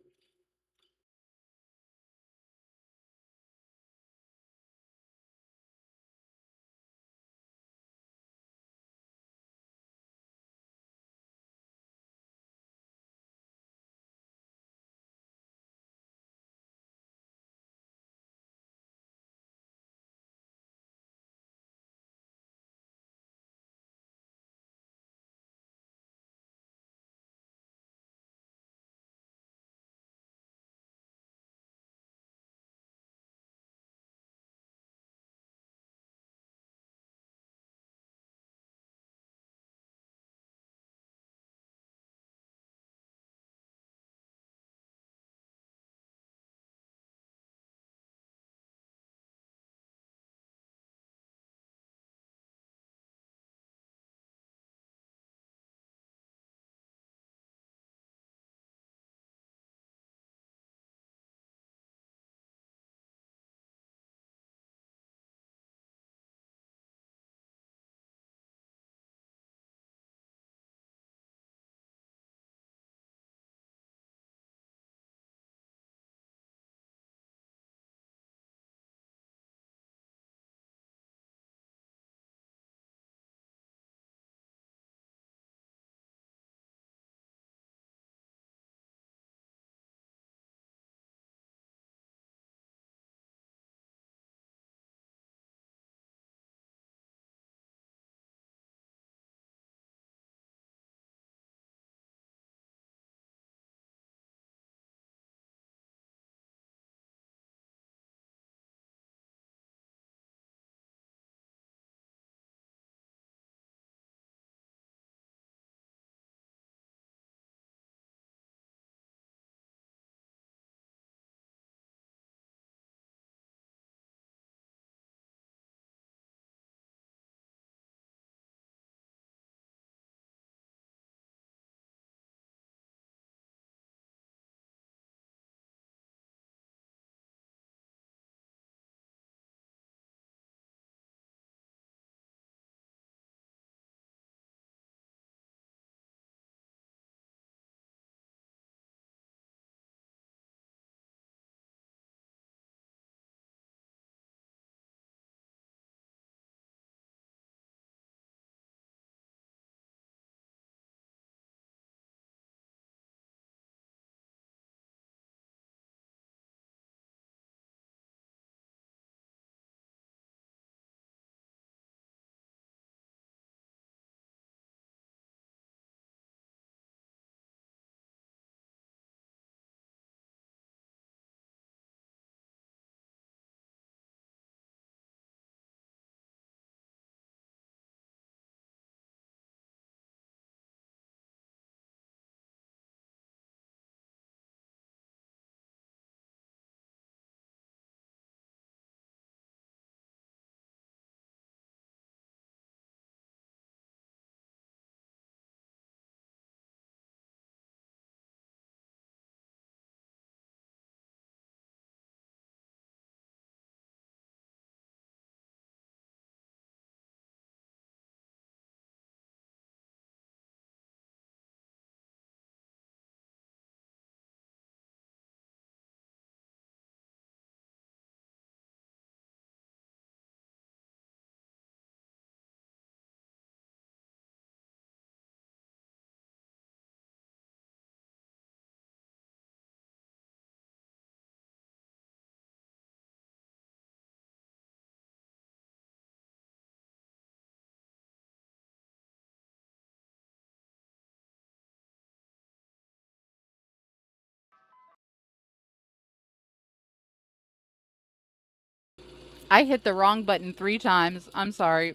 I hit the wrong button 3 times. I'm sorry.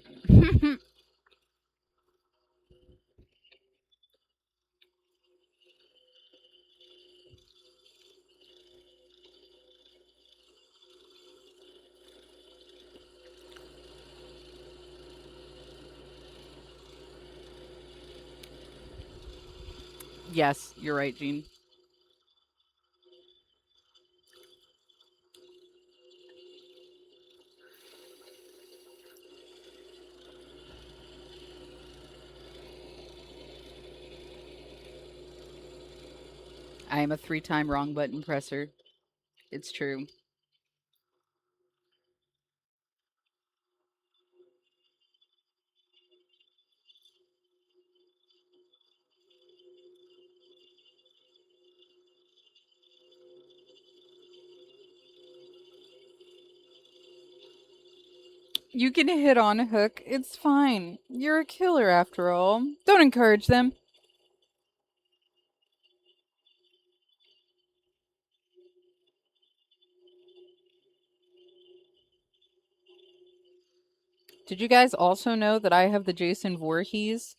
Yes, you're right, Gene. I am a 3-time wrong button presser. It's true. You can hit on a hook. It's fine. You're a killer after all. Don't encourage them. Did you guys also know that I have the Jason Voorhees?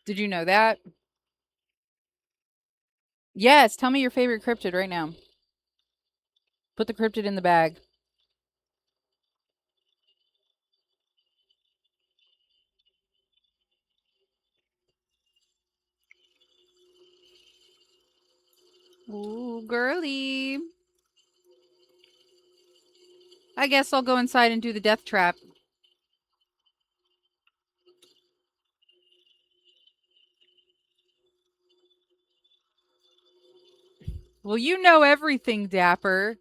Did you know that? Yes, tell me your favorite cryptid right now. Put the cryptid in the bag. Ooh, girly. I guess I'll go inside and do the death trap. Well, you know everything, Dapper.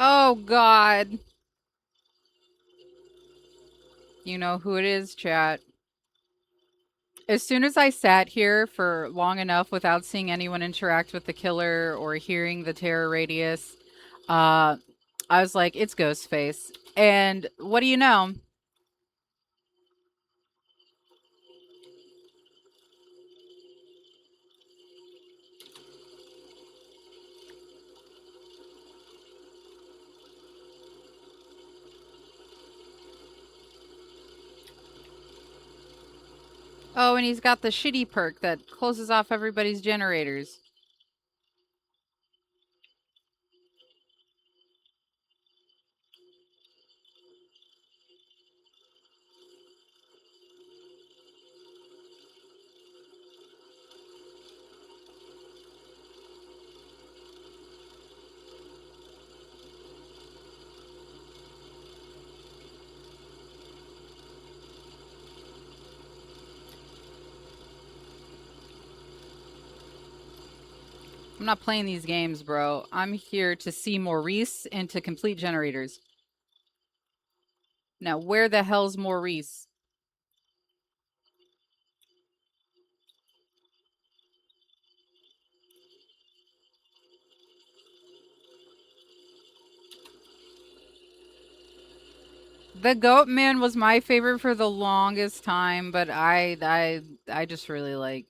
Oh, God. You know who it is, chat. As soon as I sat here for long enough without seeing anyone interact with the killer or hearing the terror radius, I was like, it's Ghostface. And what do you know? Oh, and he's got the shitty perk that closes off everybody's generators. I'm not playing these games, bro. I'm here to see Maurice and to complete generators. Now, where the hell's Maurice? The Goat Man was my favorite for the longest time, but I just really like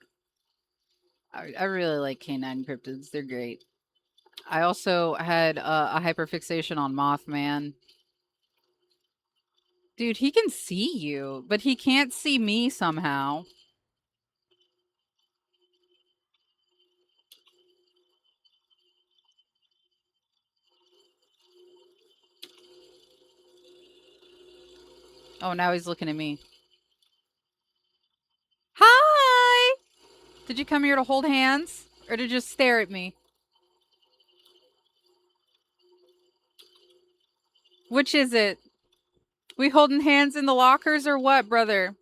I really like canine cryptids. They're great. I also had a hyperfixation on Mothman. Dude, he can see you, but he can't see me somehow. Oh, now he's looking at me. Hi! Did you come here to hold hands or to just stare at me? Which is it? We holding hands in the lockers or what, brother?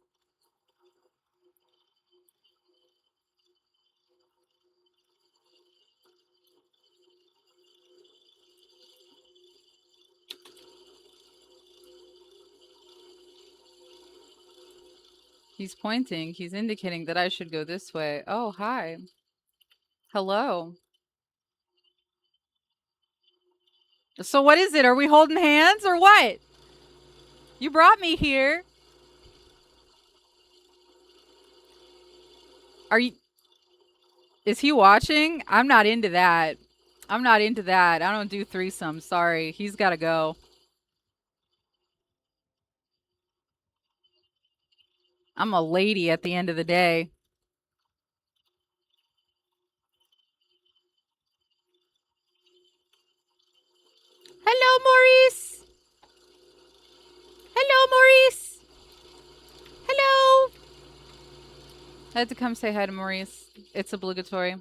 He's pointing. He's indicating that I should go this way. Oh, hi. Hello. So what is it? Are we holding hands or what? You brought me here. Are you... Is he watching? I'm not into that. I'm not into that. I don't do threesomes. Sorry. He's got to go. I'm a lady at the end of the day. Hello, Maurice. Hello, Maurice. Hello. I had to come say hi to Maurice. It's obligatory.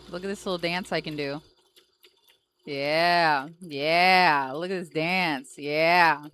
Look at this little dance I can do. Yeah. Yeah. Look at this dance. Yeah.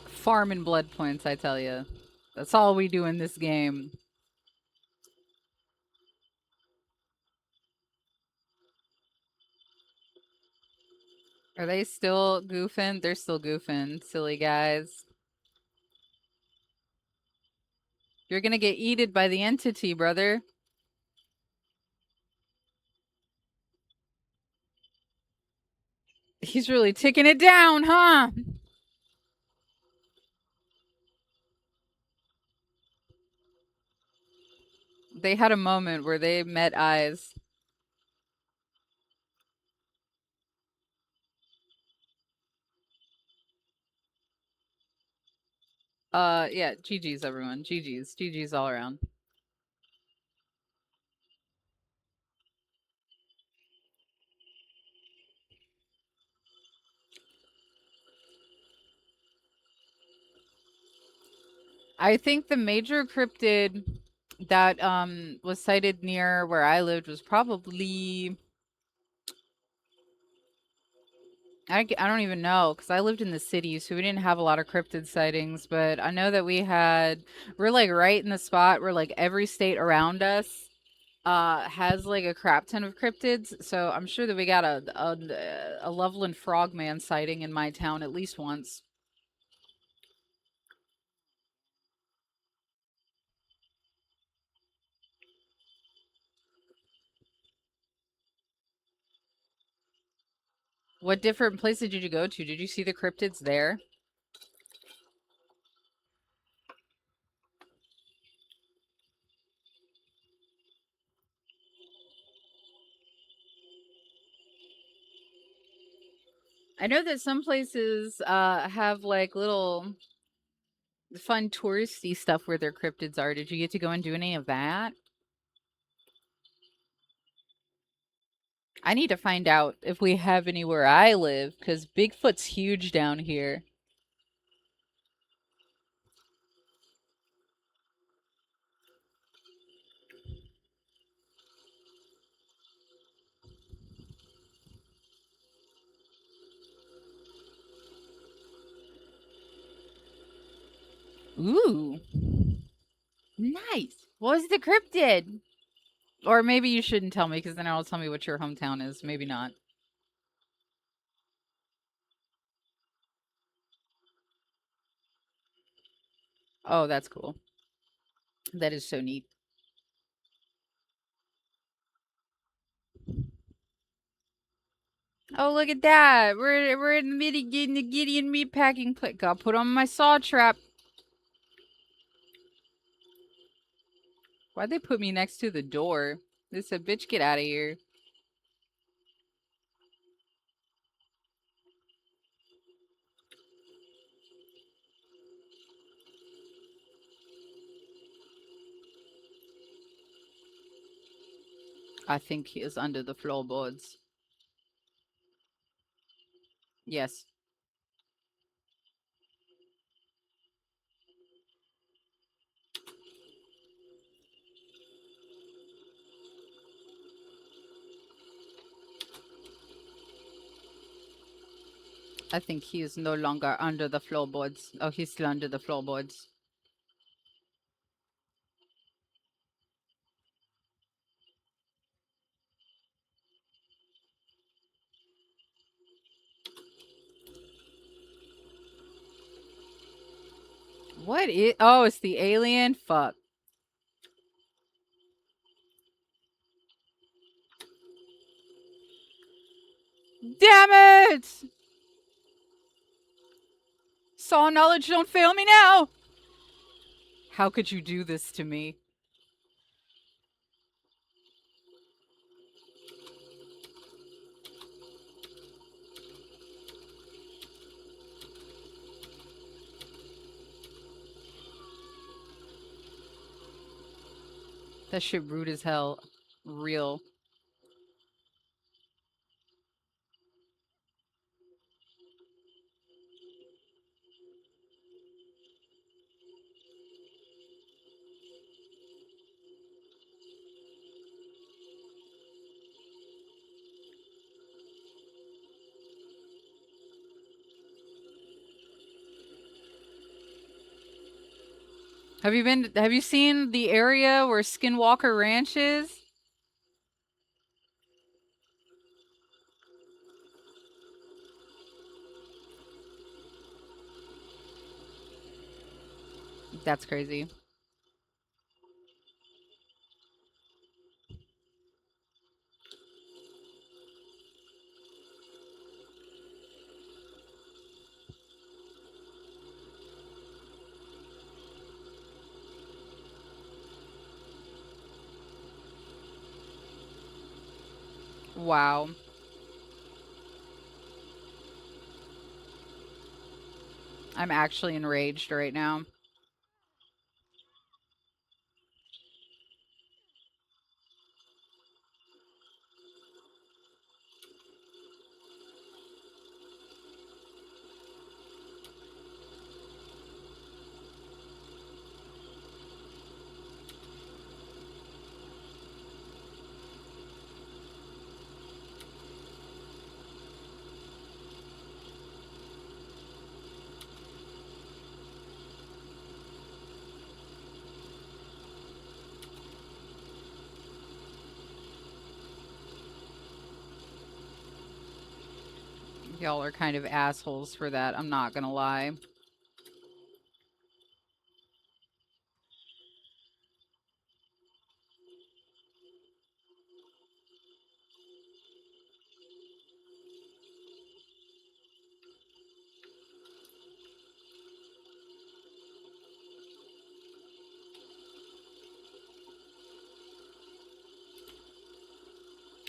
Farming blood points, I tell you. That's all we do in this game. Are they still goofing? They're still goofing, silly guys. You're gonna get eaten by the entity, brother. He's really ticking it down, huh? They had a moment where they met eyes. Yeah, GG's everyone. GG's. GG's all around. I think the major cryptid that was sighted near where I lived was probably I don't even know because I lived in the city, so we didn't have a lot of cryptid sightings. But I know that we're like right in the spot where like every state around us has like a crap ton of cryptids. So I'm sure that we got a Loveland Frogman sighting in my town at least once. What different places did you go to? Did you see the cryptids there? I know that some places have like little fun touristy stuff where their cryptids are. Did you get to go and do any of that? I need to find out if we have any where I live because Bigfoot's huge down here. Ooh. Nice. What was the cryptid? Or maybe you shouldn't tell me, because then it'll tell me what your hometown is. Maybe not. Oh, that's cool. That is so neat. Oh, look at that. We're in the midi getting the Gideon meat packing plate. Got put on my saw trap. Why'd they put me next to the door? They said, bitch, get out of here. I think he is under the floorboards. Yes. I think he is no longer under the floorboards. Oh, he's still under the floorboards. What is... Oh, it's the alien? Fuck. Damn it! Saw knowledge, don't fail me now! How could you do this to me? That shit rude as hell. Real. Have you seen the area where Skinwalker Ranch is? That's crazy. Wow. I'm actually enraged right now. Y'all are kind of assholes for that, I'm not gonna lie.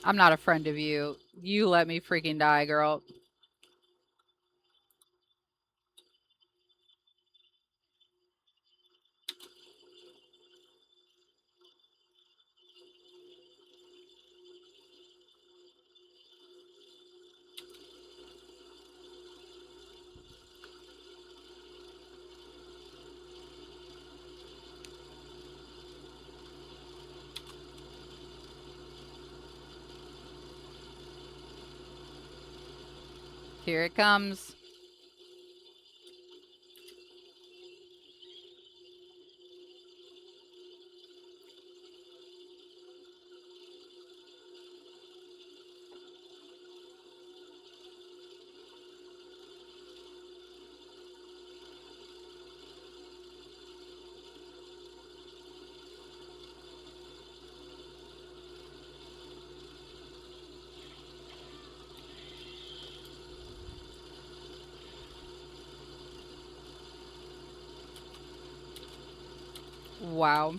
I'm not a friend of you. You let me freaking die, girl. Here it comes. Wow.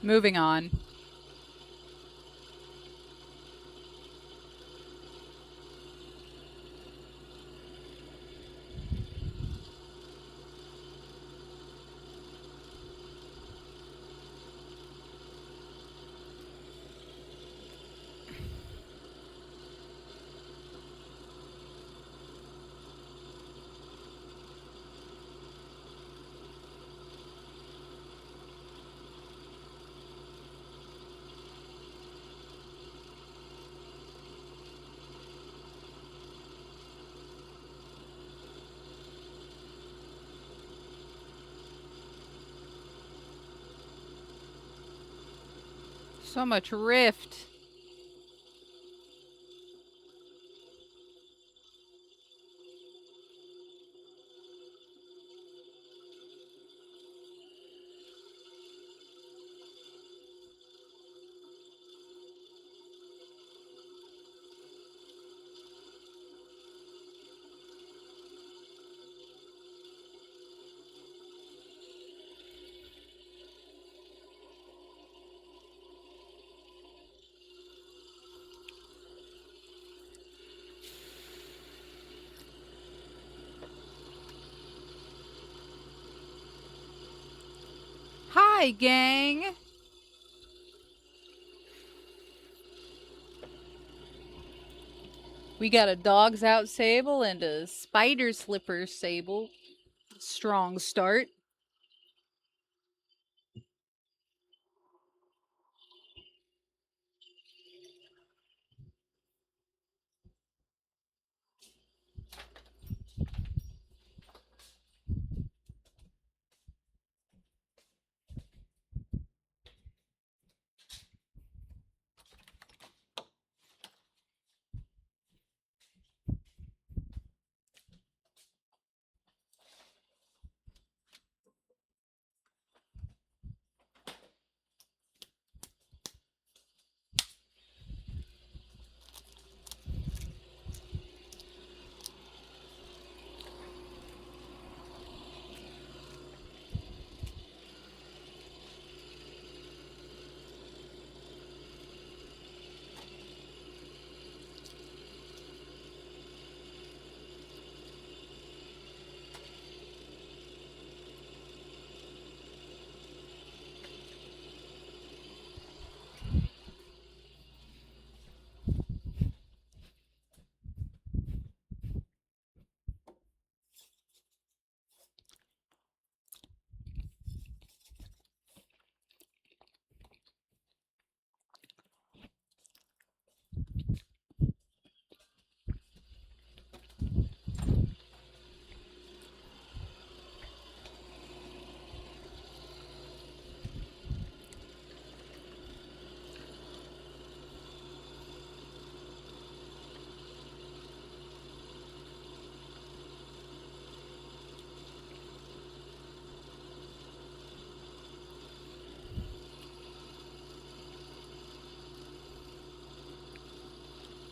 Moving on. So much rift. Hi, gang. We got a dogs out sable and a spider slippers sable. Strong start.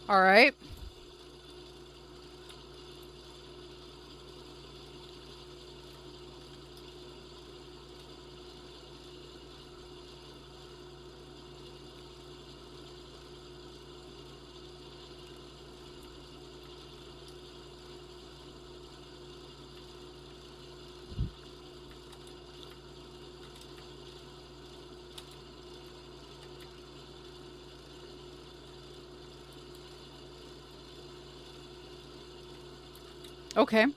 All right. Okay.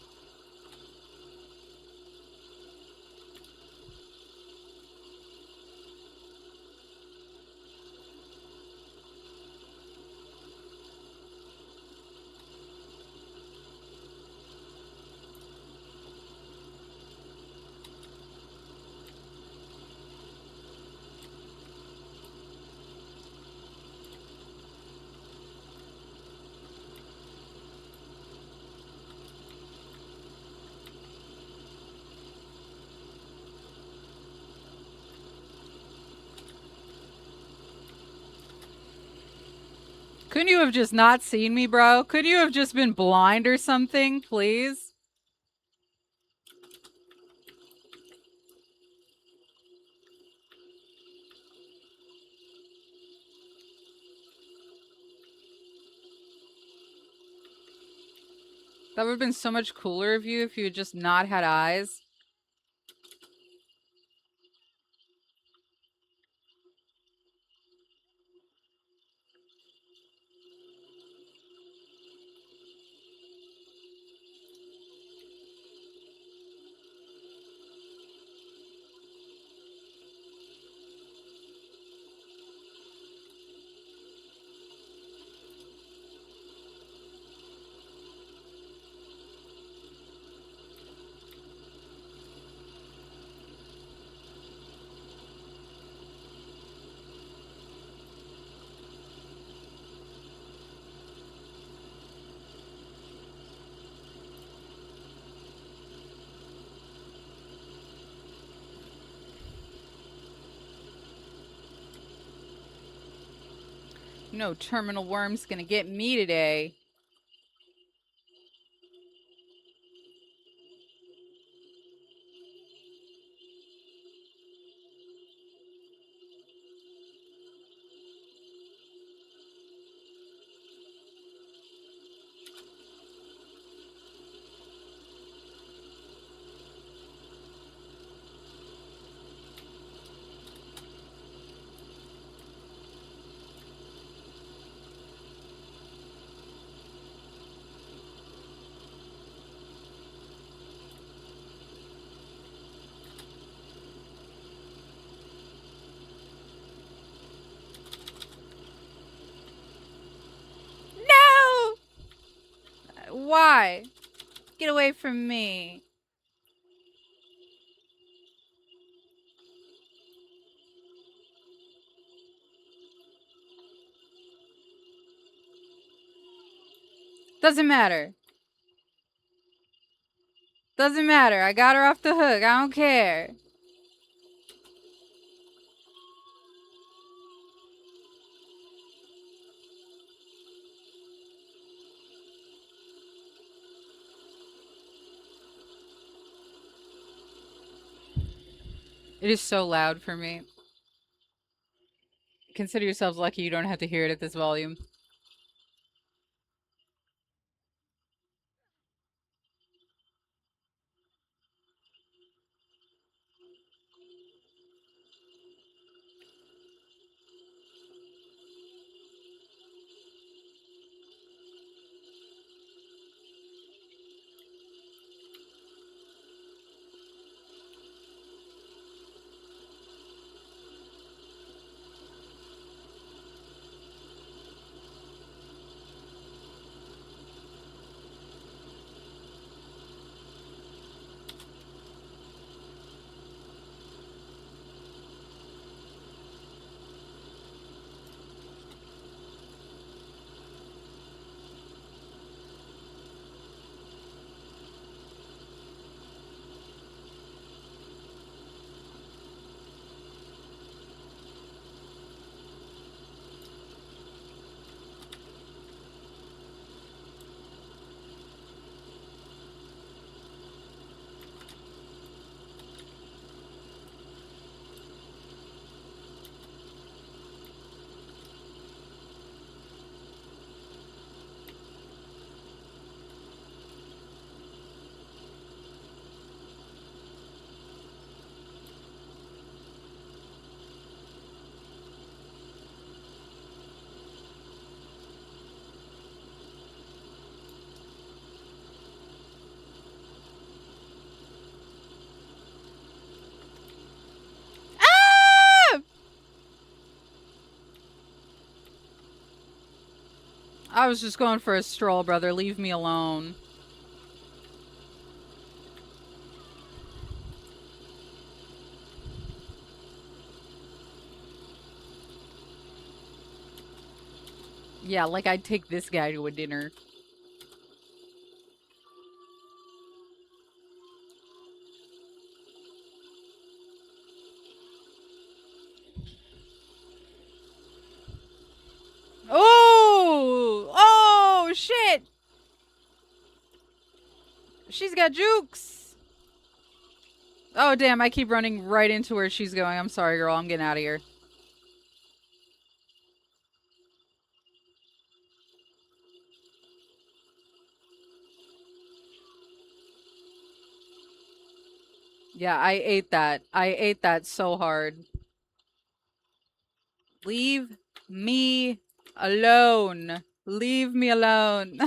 Couldn't you have just not seen me, bro? Couldn't you have just been blind or something, please? That would have been so much cooler of you if you had just not had eyes. No terminal worm's gonna get me today. No! Why? Get away from me. Doesn't matter. Doesn't matter. I got her off the hook. I don't care. It is so loud for me. Consider yourselves lucky you don't have to hear it at this volume. I was just going for a stroll, brother. Leave me alone. Yeah, like I'd take this guy to a dinner. Oh! She's got jukes. Oh, damn. I keep running right into where she's going. I'm sorry, girl. I'm getting out of here. Yeah, I ate that. I ate that so hard. Leave me alone. Leave me alone.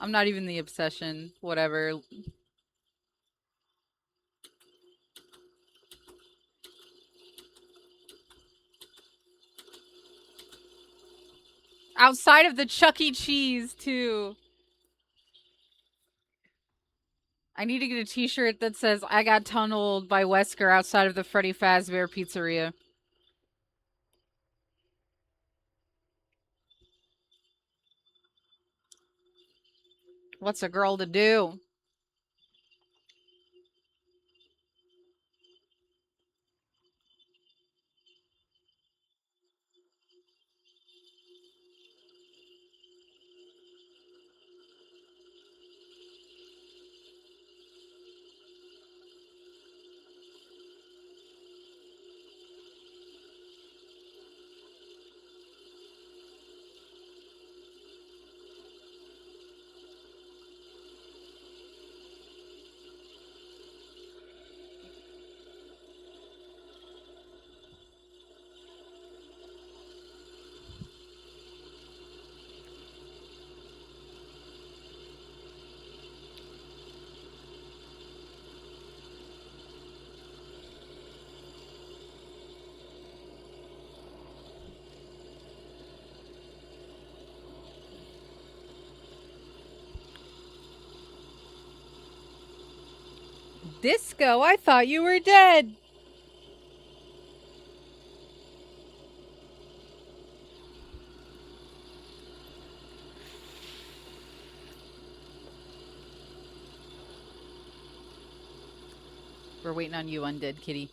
I'm not even the obsession. Whatever. Outside of the Chuck E. Cheese, too. I need to get a t-shirt that says, I got tunneled by Wesker outside of the Freddy Fazbear Pizzeria. What's a girl to do? Disco, I thought you were dead. We're waiting on you, undead kitty.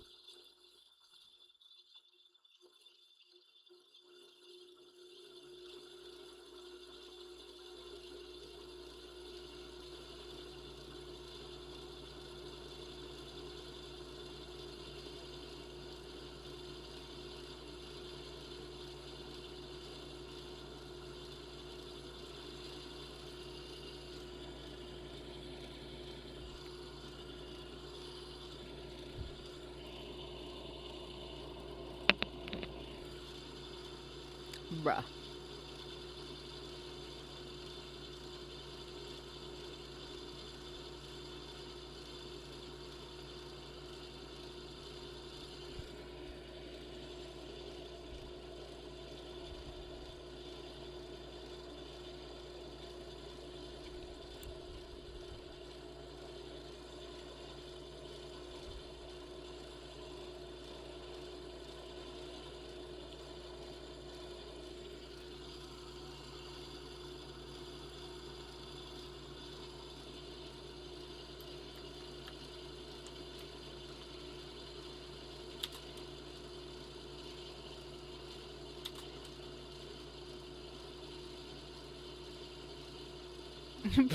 Bruh.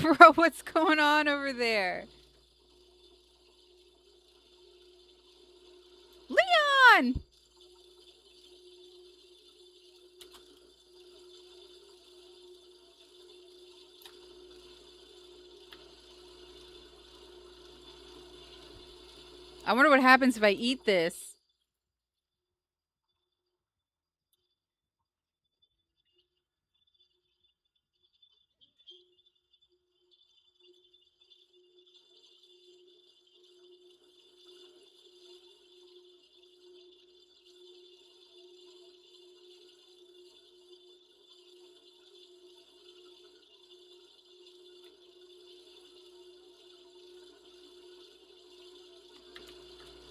Bro, what's going on over there? Leon! I wonder what happens if I eat this.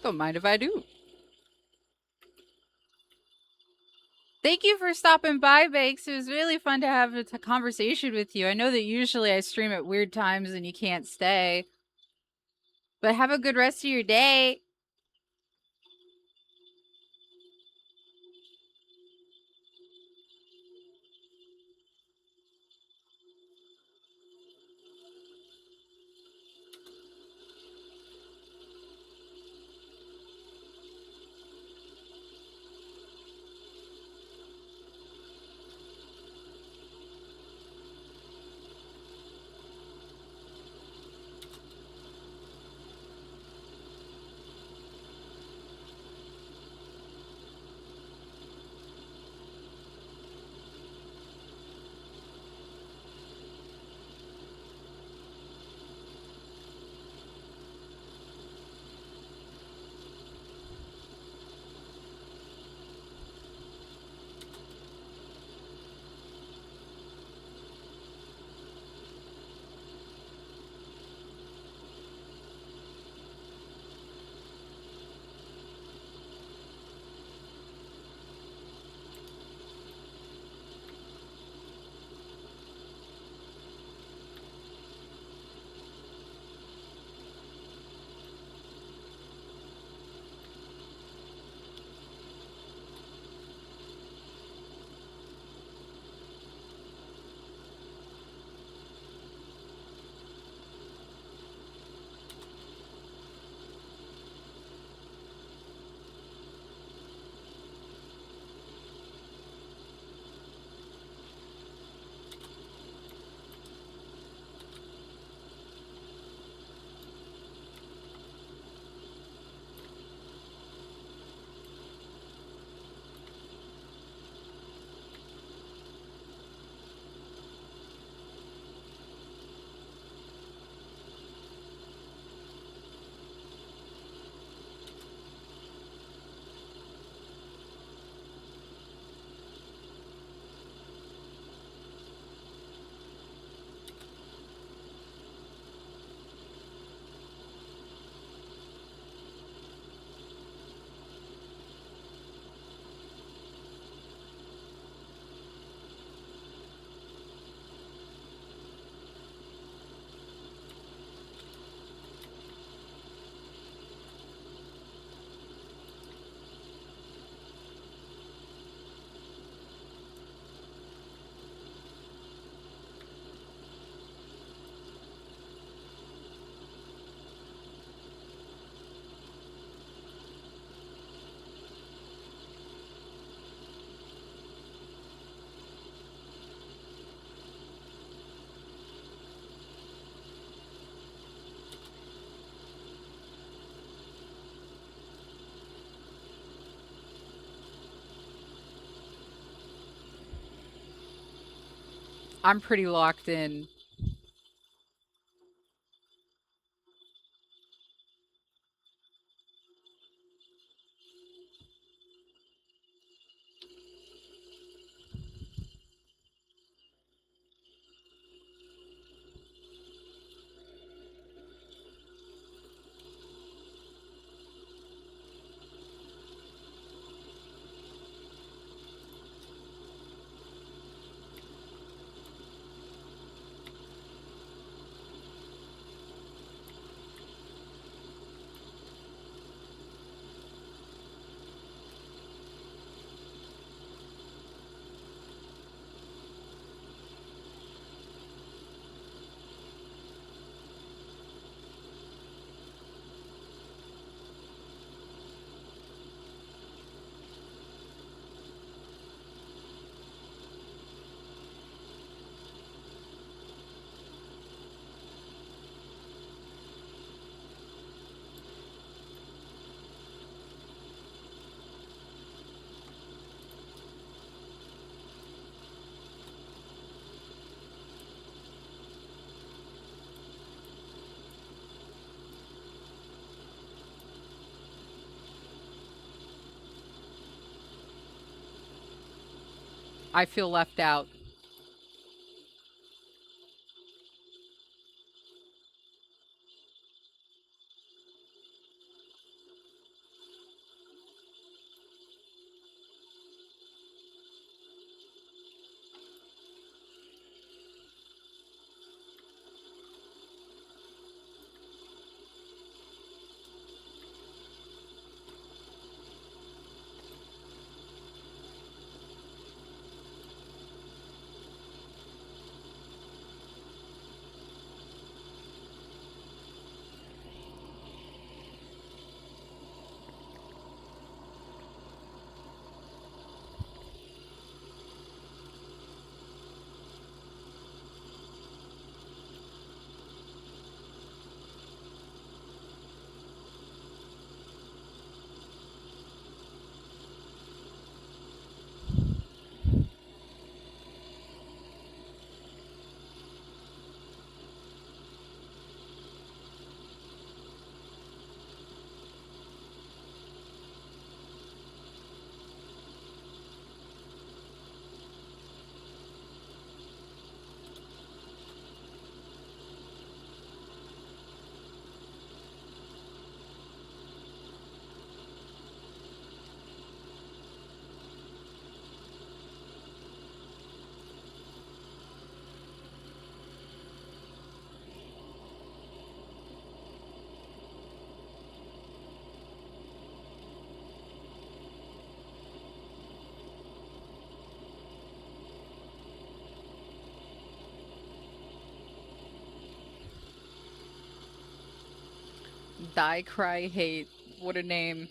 Don't mind if I do. Thank you for stopping by, Bakes. It was really fun to have a conversation with you. I know that usually I stream at weird times and you can't stay. But have a good rest of your day. I'm pretty locked in. I feel left out. Die, cry, hate. What a name.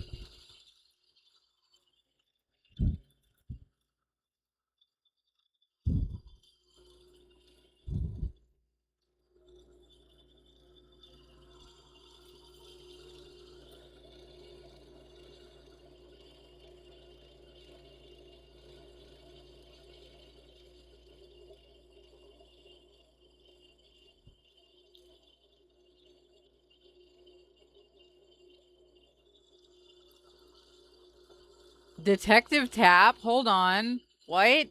Detective Tap? Hold on. What?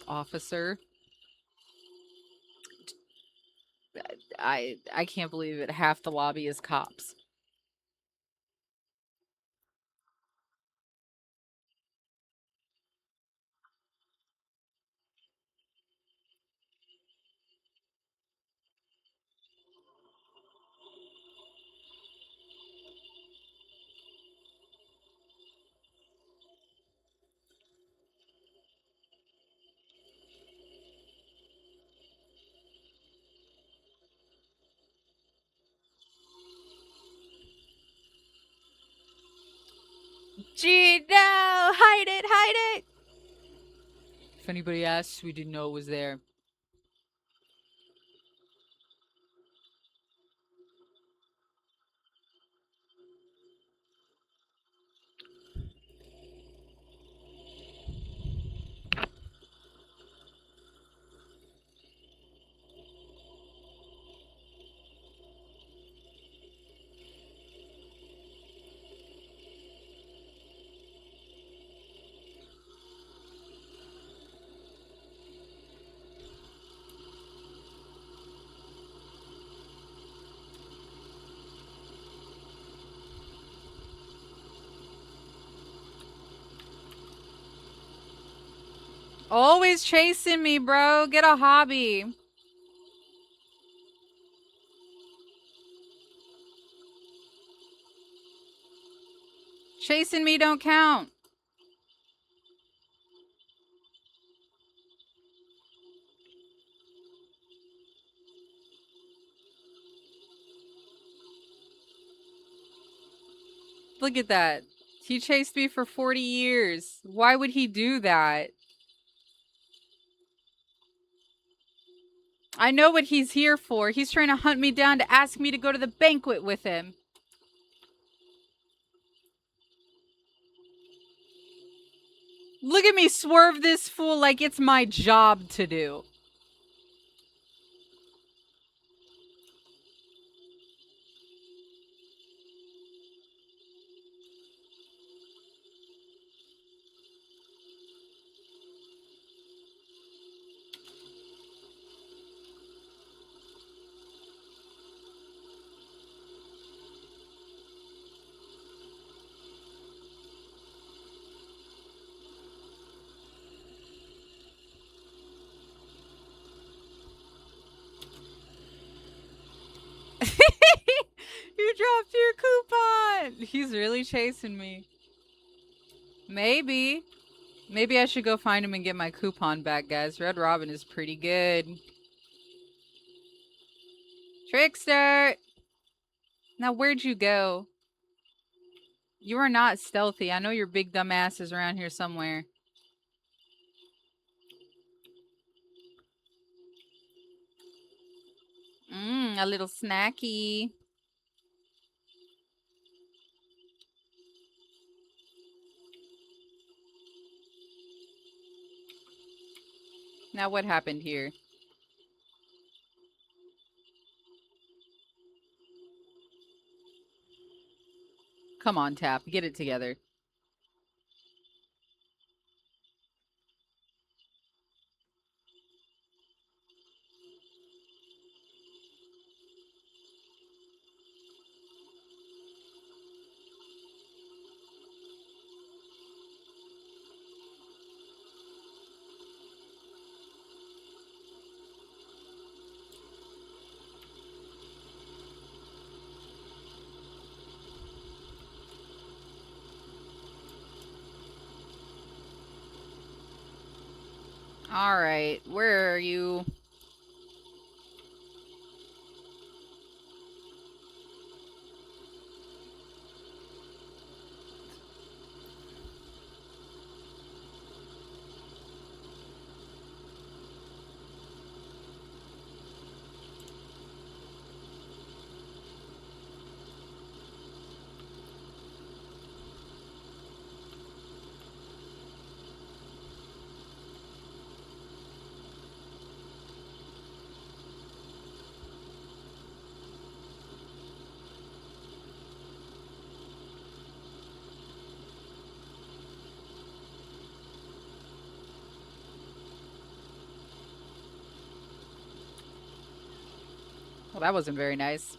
Officer. I can't believe it. Half the lobby is cops. Gee, no! Hide it! Hide it! If anybody asks, we didn't know it was there. Always chasing me, bro. Get a hobby. Chasing me don't count. Look at that. He chased me for 40 years. Why would he do that? I know what he's here for. He's trying to hunt me down to ask me to go to the banquet with him. Look at me swerve this fool like it's my job to do. You dropped your coupon. He's really chasing me. Maybe. Maybe I should go find him and get my coupon back, guys. Red Robin is pretty good. Trickster! Now, where'd you go? You are not stealthy. I know your big dumb ass is around here somewhere. A little snacky. Now, what happened here? Come on, Tap. Get it together. Alright, where are you? Well, that wasn't very nice.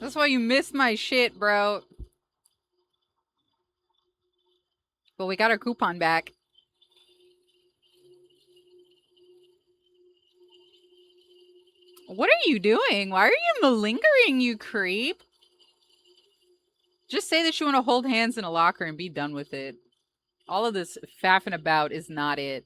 That's why you missed my shit, bro. But we got our coupon back. What are you doing? Why are you malingering, you creep? Just say that you want to hold hands in a locker and be done with it. All of this faffing about is not it.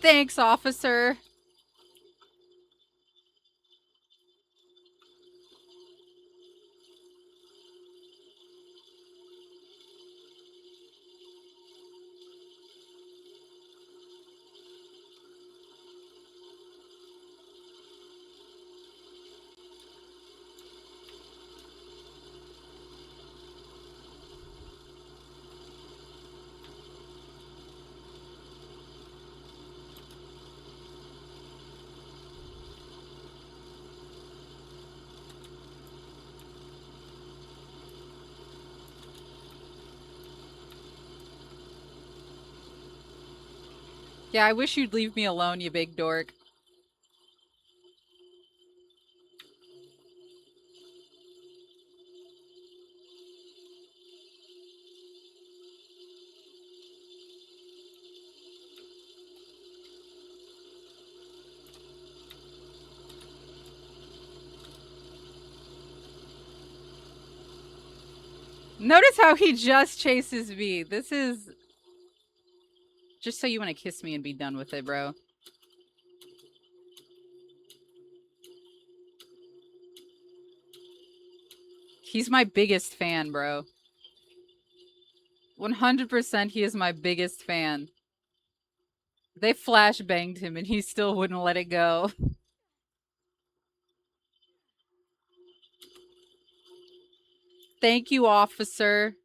Thanks, officer. Yeah, I wish you'd leave me alone, you big dork. Notice how he just chases me. This is... Just so you want to kiss me and be done with it, bro. He's my biggest fan, bro. 100% he is my biggest fan. They flashbanged him and he still wouldn't let it go. Thank you, officer.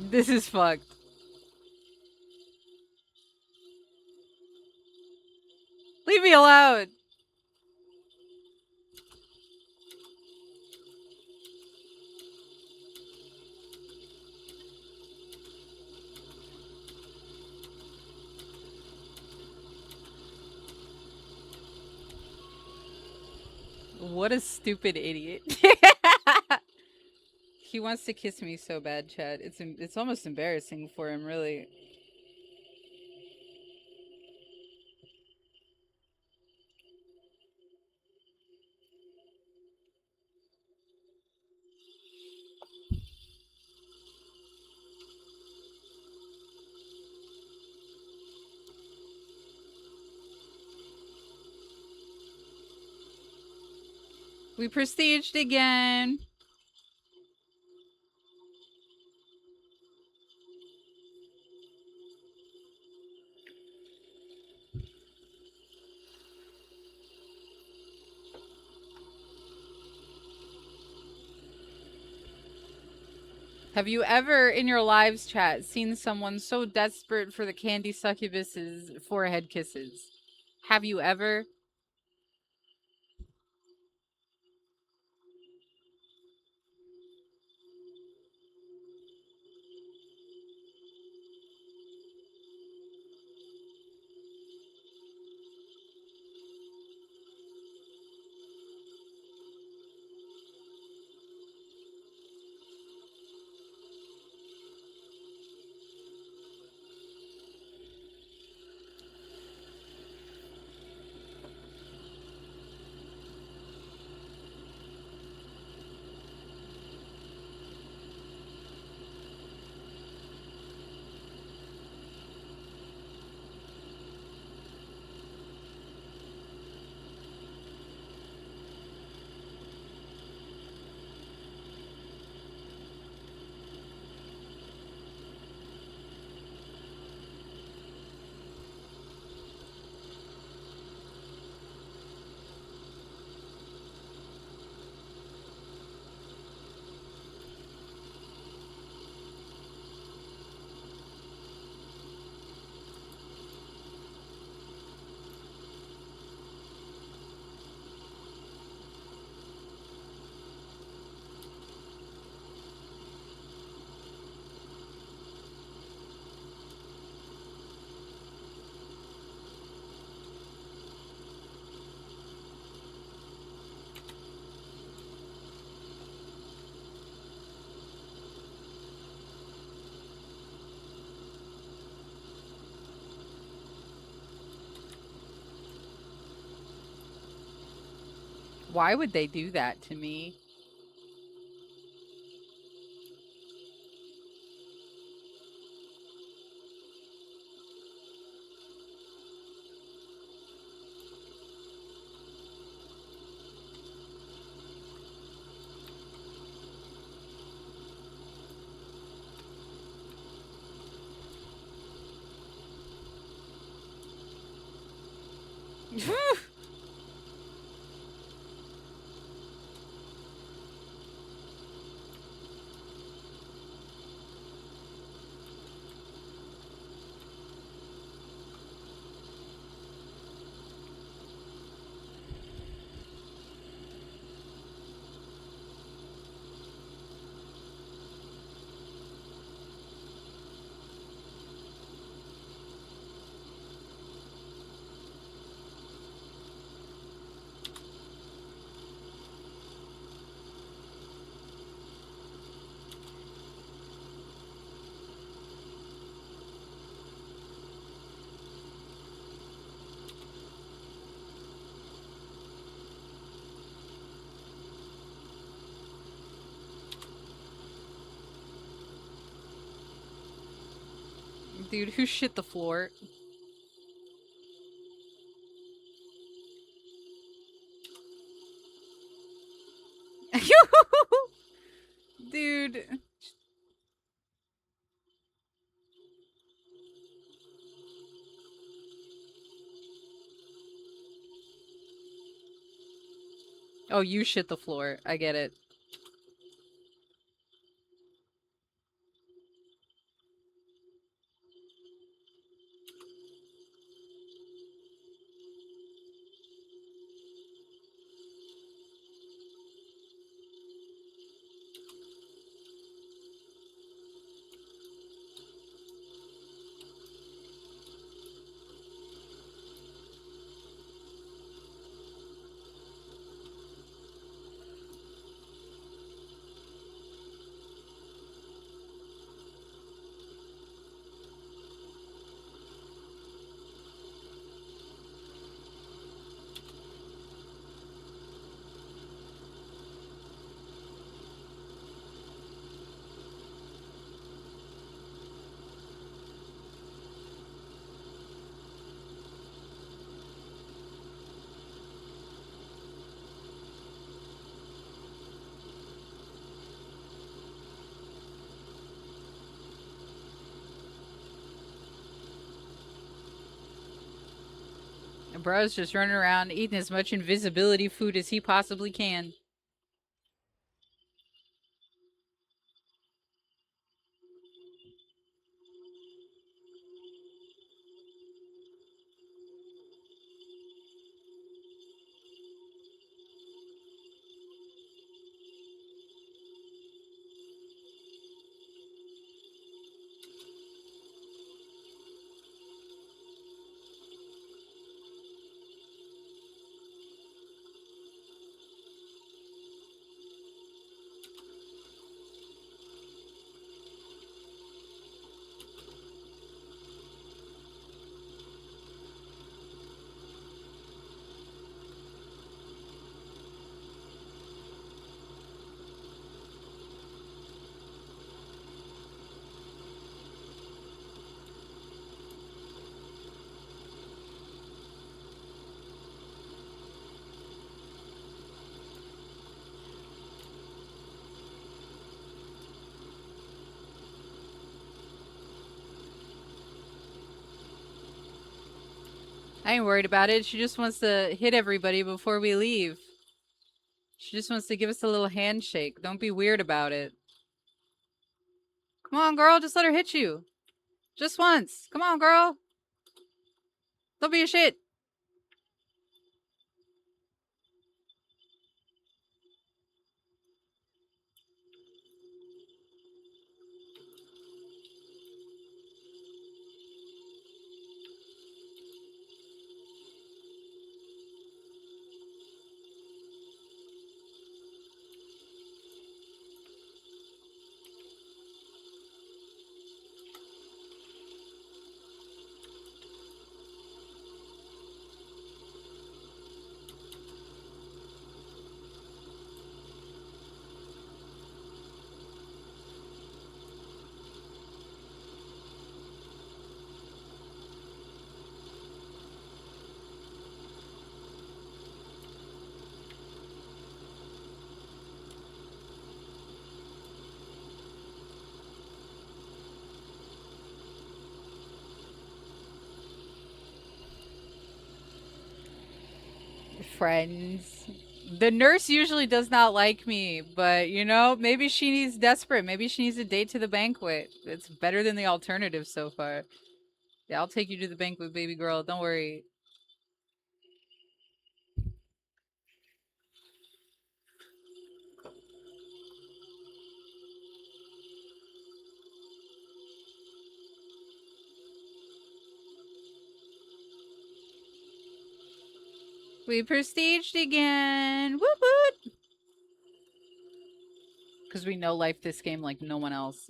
This is fucked. Leave me alone. What a stupid idiot. He wants to kiss me so bad, Chad. It's almost embarrassing for him, really. We prestiged again. Have you ever, in your lives chat, seen someone so desperate for the candy succubus's forehead kisses? Have you ever? Why would they do that to me? Dude, who shit the floor? Dude. Oh, you shit the floor. I get it. Bro's just running around eating as much invisibility food as he possibly can. I ain't worried about it. She just wants to hit everybody before we leave. She just wants to give us a little handshake. Don't be weird about it. Come on, girl. Just let her hit you. Just once. Come on, girl. Don't be a shit. friends. The nurse usually does not like me, but you know, maybe she needs desperate. Maybe she needs a date to the banquet. It's better than the alternative so far. Yeah, I'll take you to the banquet, baby girl. Don't worry. We prestiged again. Woot woot! Because we know life this game like no one else.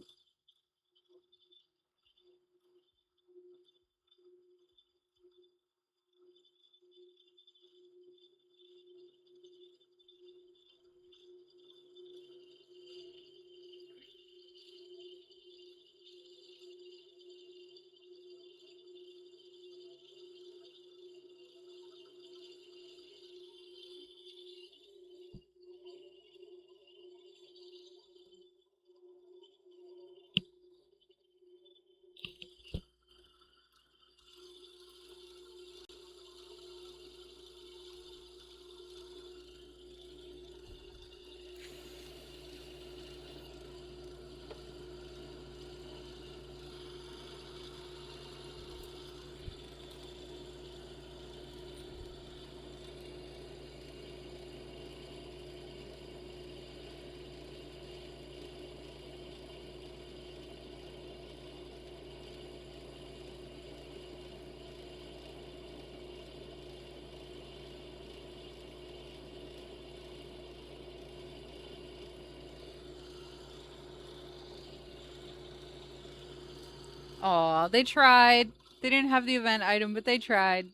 Aw, they tried. They didn't have the event item, but they tried.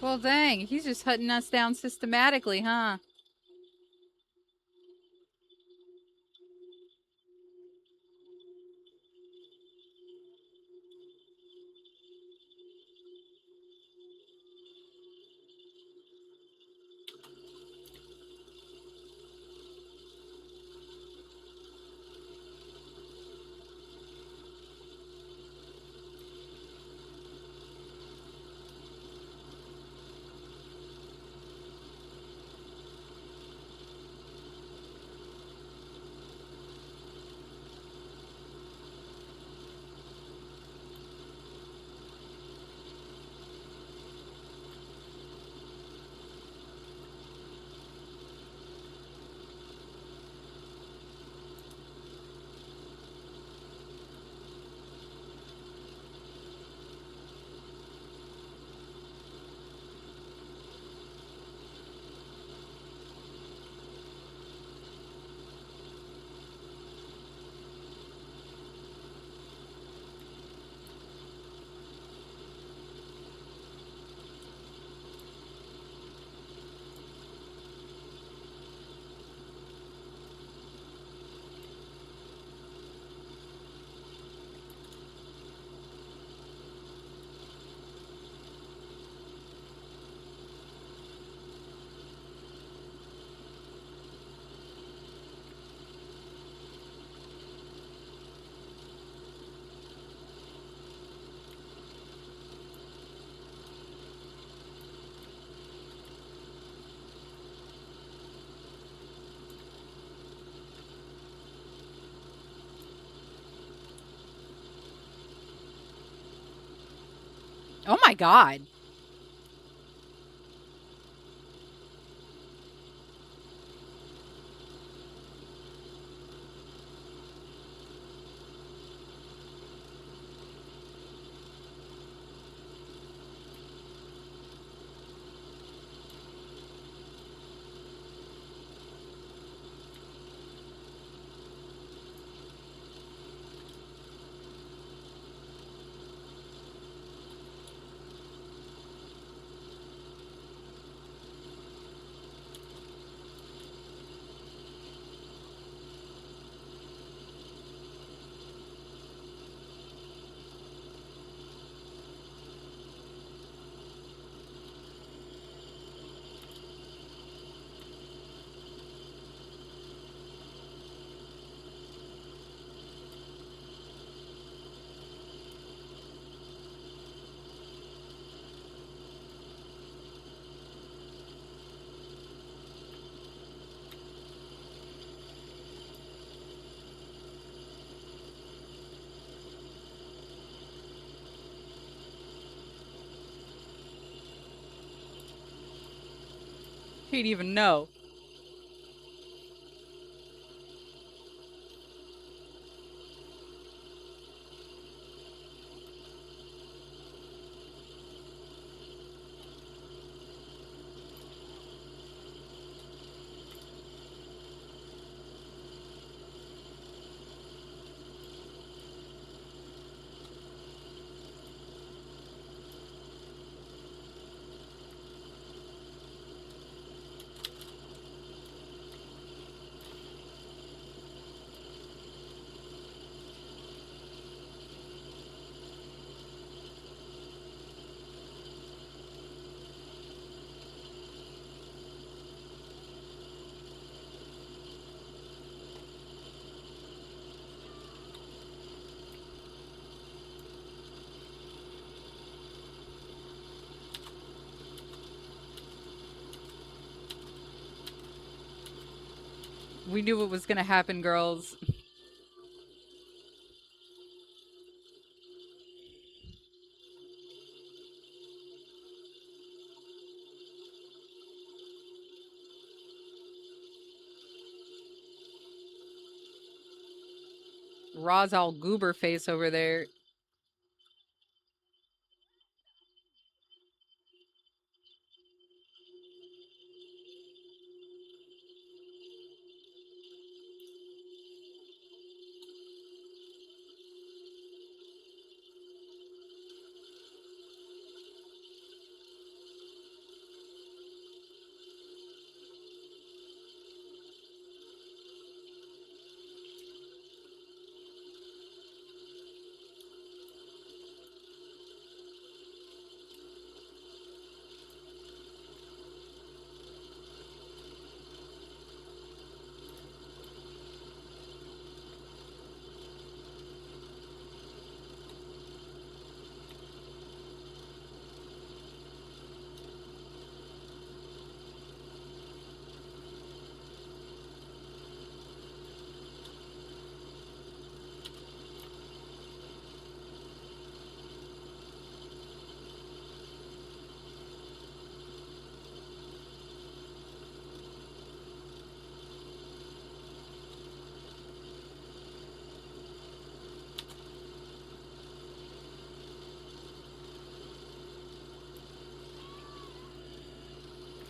Well, dang, he's just hunting us down systematically, huh? Oh my god. He'd even know. We knew what was gonna happen, girls. Ra's all goober face over there.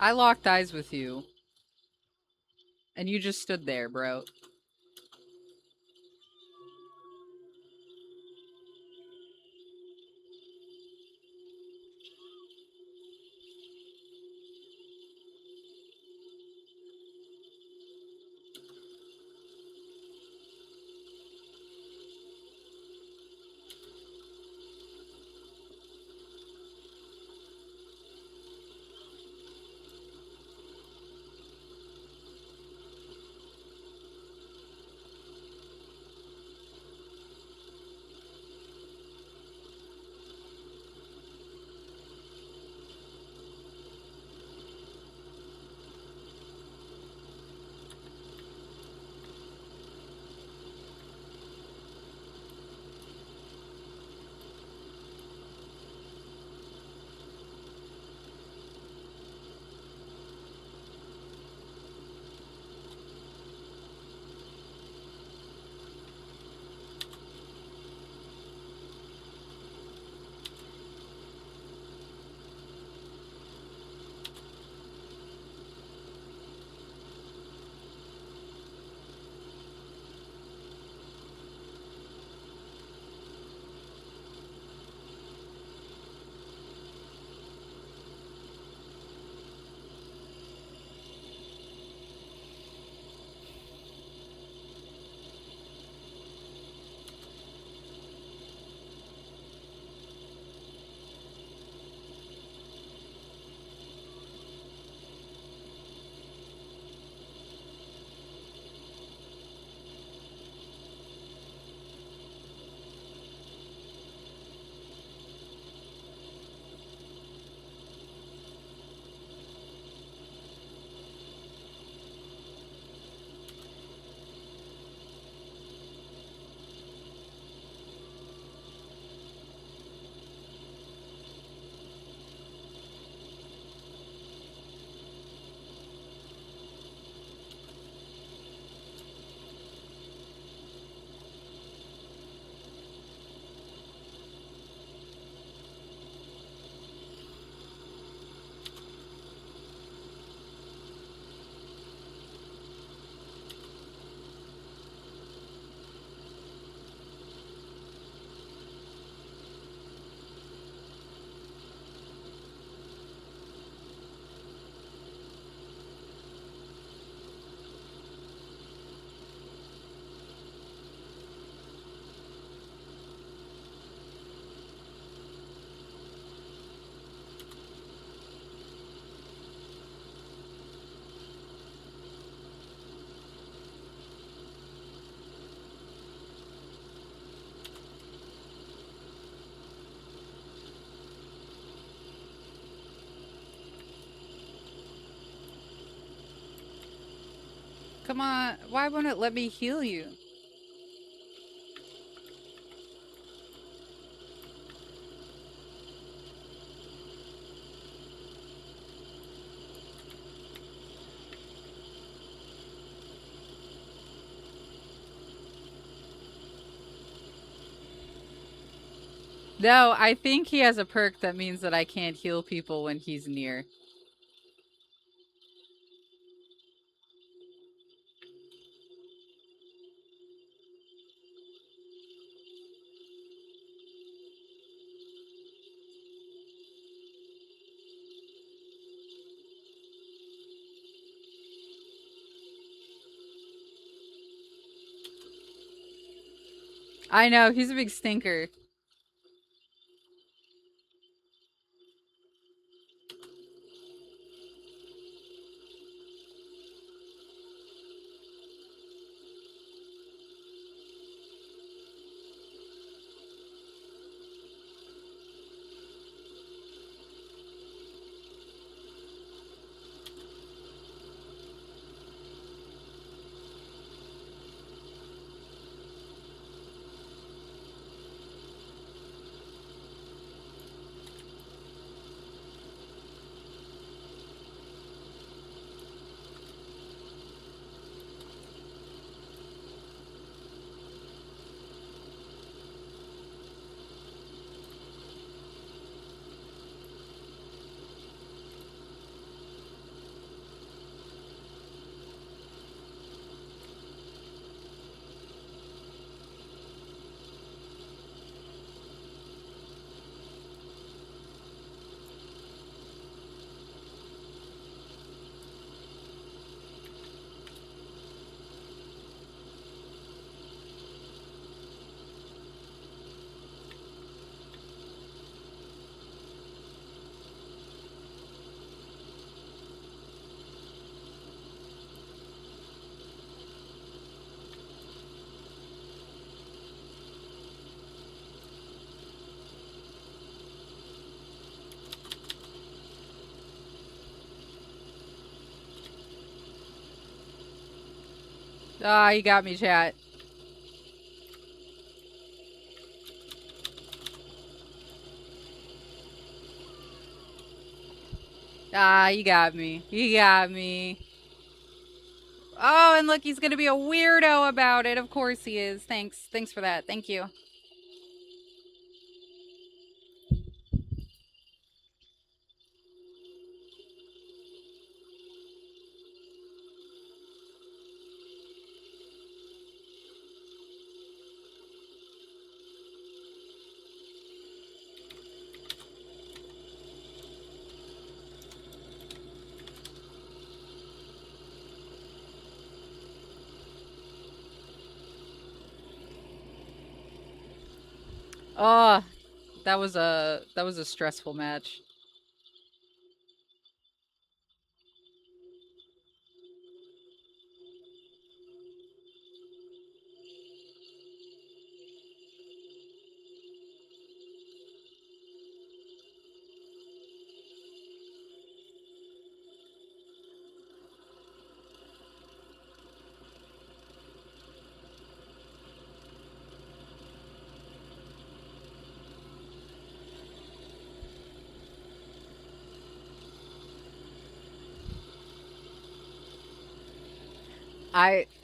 I locked eyes with you, and you just stood there, bro. Come on, why won't it let me heal you? No, I think he has a perk that means that I can't heal people when he's near. I know, he's a big stinker. Ah, you got me, chat. Ah, you got me. You got me. Oh, and look, he's gonna be a weirdo about it. Of course he is. Thanks. Thanks for that. Thank you. Oh, that was a stressful match.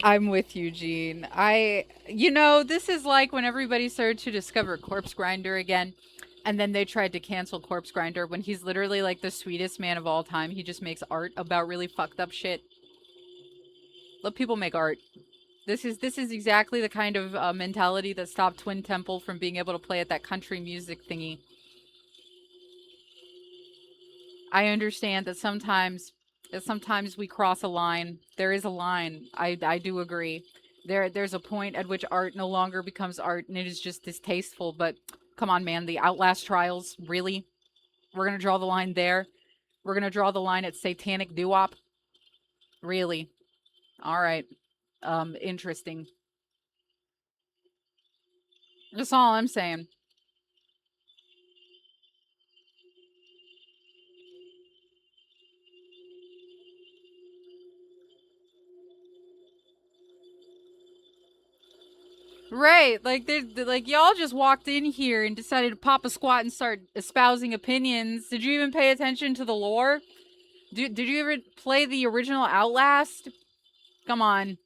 I'm with you, Gene. This is like when everybody started to discover Corpse Grinder again, and then they tried to cancel Corpse Grinder when he's literally like the sweetest man of all time. He just makes art about really fucked up shit. Let people make art. This is exactly the kind of mentality that stopped Twin Temple from being able to play at that country music thingy. I understand that sometimes we cross a line. There is a line. I do agree. There's a point at which art no longer becomes art and it is just distasteful, but come on man, the Outlast trials, really? We're going to draw the line there. We're going to draw the line at satanic doo-wop. Really? All right. Interesting. That's all I'm saying. Right, like like y'all just walked in here and decided to pop a squat and start espousing opinions. Did you even pay attention to the lore? Did you ever play the original Outlast? Come on.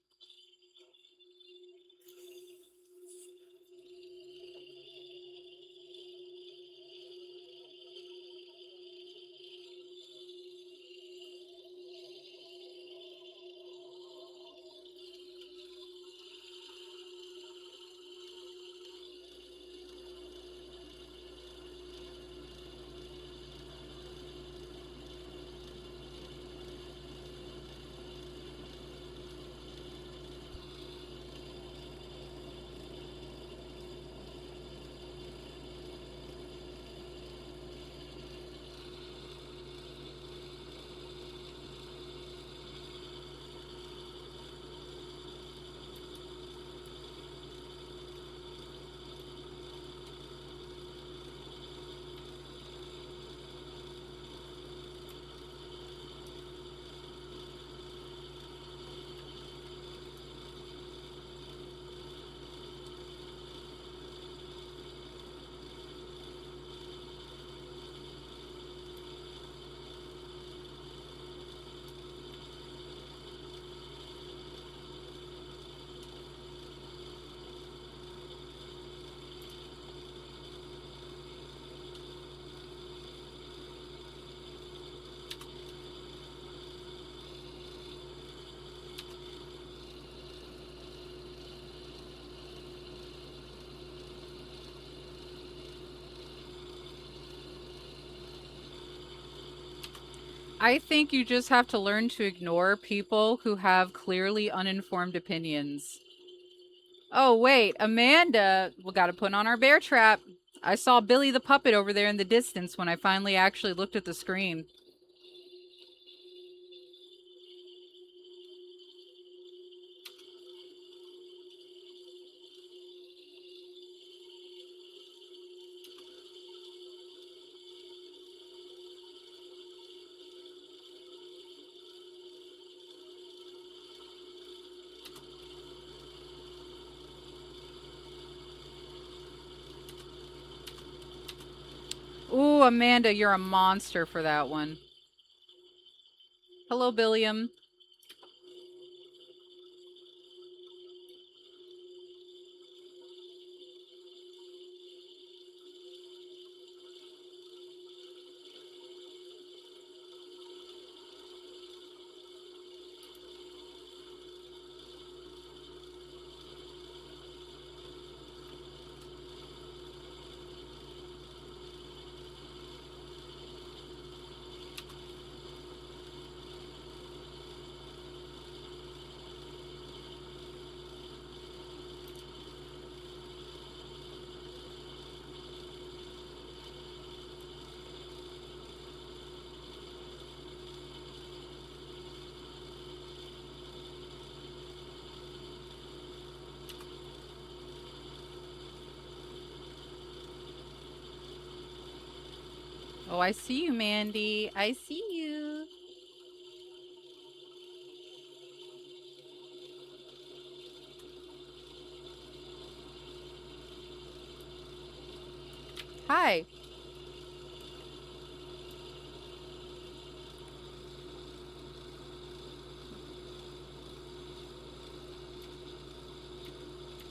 I think you just have to learn to ignore people who have clearly uninformed opinions. Oh, wait, Amanda, we got to put on our bear trap. I saw Billy the puppet over there in the distance when I finally actually looked at the screen. Ooh, Amanda, you're a monster for that one. Hello, Billiam. Oh, I see you, Mandy. I see you. Hi.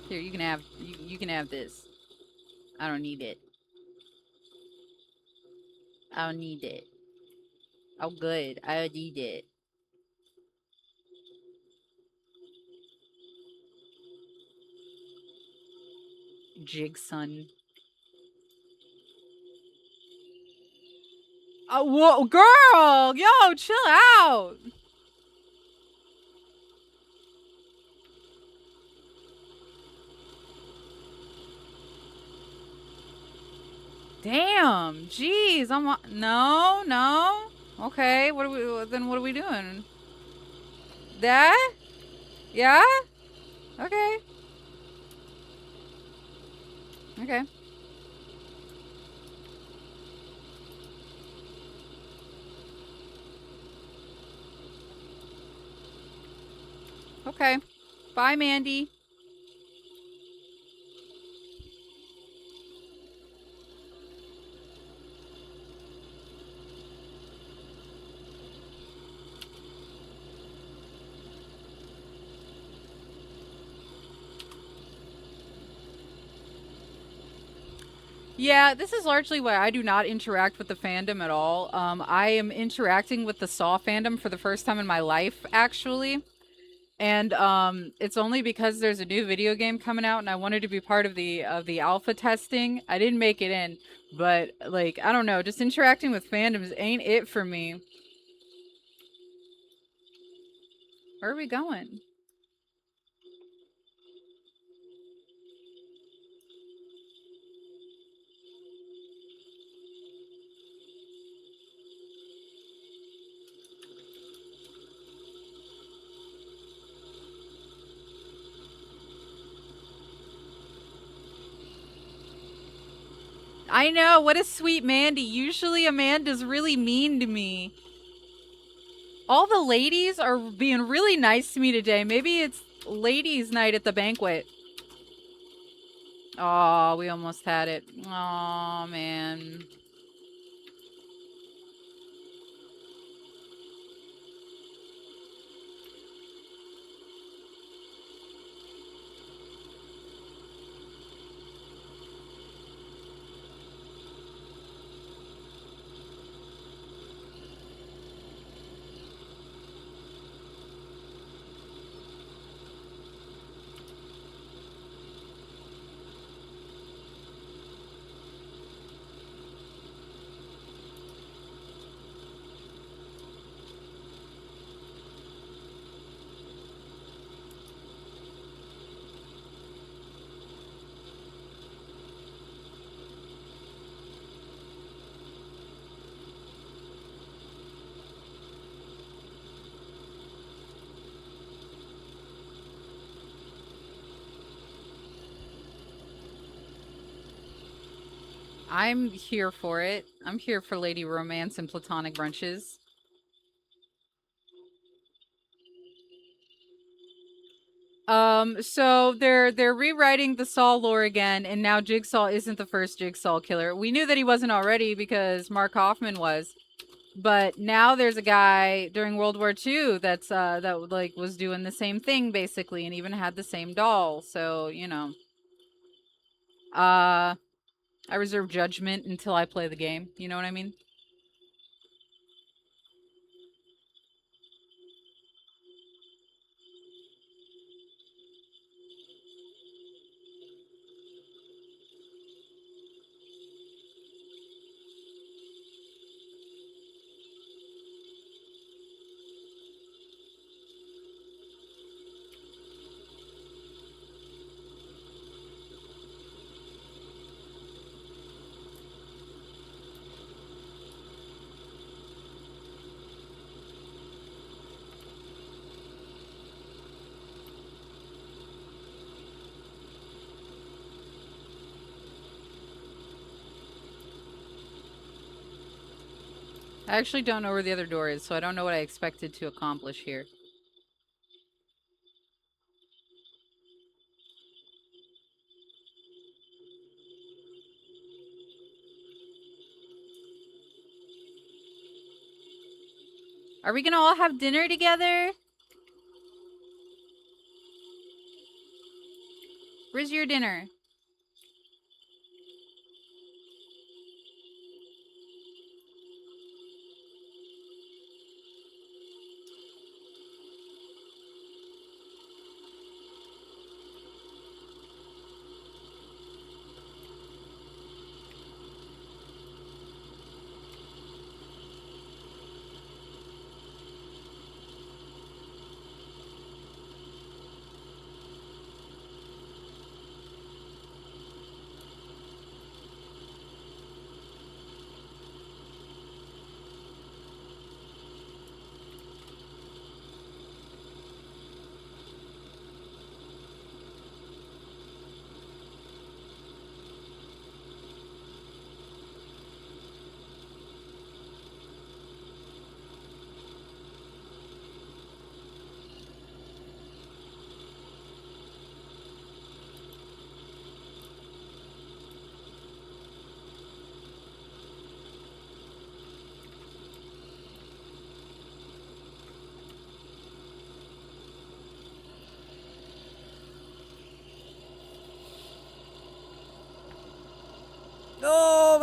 Here, you can have this. I don't need it. I don't need it. Oh, good. I don't need it. Jigson. Oh, whoa, girl! Yo, chill out! Damn, jeez, no, no. Okay, what are we? Then what are we doing? That? Yeah. Okay. Okay. Okay. Bye, Mandy. Yeah, this is largely why I do not interact with the fandom at all. I am interacting with the Saw fandom for the first time in my life, actually. And it's only because there's a new video game coming out and I wanted to be part of the alpha testing. I didn't make it in, but like I don't know, just interacting with fandoms ain't it for me. Where are we going? I know, what a sweet Mandy. Usually Amanda's really mean to me. All the ladies are being really nice to me today. Maybe it's ladies' night at the banquet. Oh, we almost had it. Oh, man. I'm here for it. I'm here for lady romance and platonic brunches. So they're rewriting the Saw lore again, and now Jigsaw isn't the first Jigsaw killer. We knew that he wasn't already because Mark Hoffman was, but now there's a guy during World War II that like was doing the same thing basically, and even had the same doll. So uh, I reserve judgment until I play the game. You know what I mean? I actually don't know where the other door is, so I don't know what I expected to accomplish here. Are we gonna all have dinner together? Where's your dinner?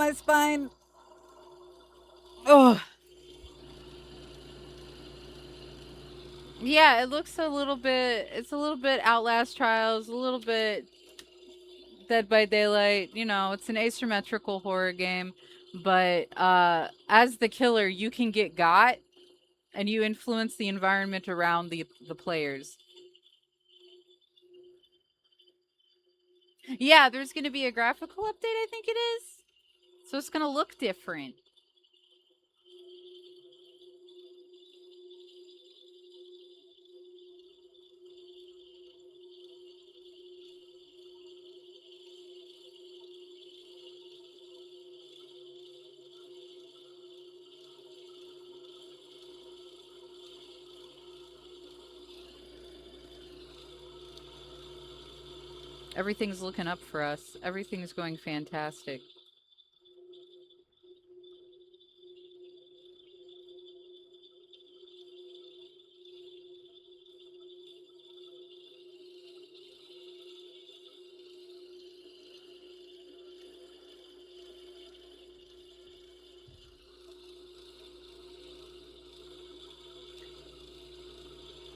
my spine. Oh. Yeah, it looks a little bit. It's a little bit Outlast Trials, a little bit Dead by Daylight. You know, it's an asymmetrical horror game, but as the killer, you can get got, and you influence the environment around the players. Yeah, there's going to be a graphical update. I think it is. So it's going to look different. Everything's looking up for us. Everything's going fantastic.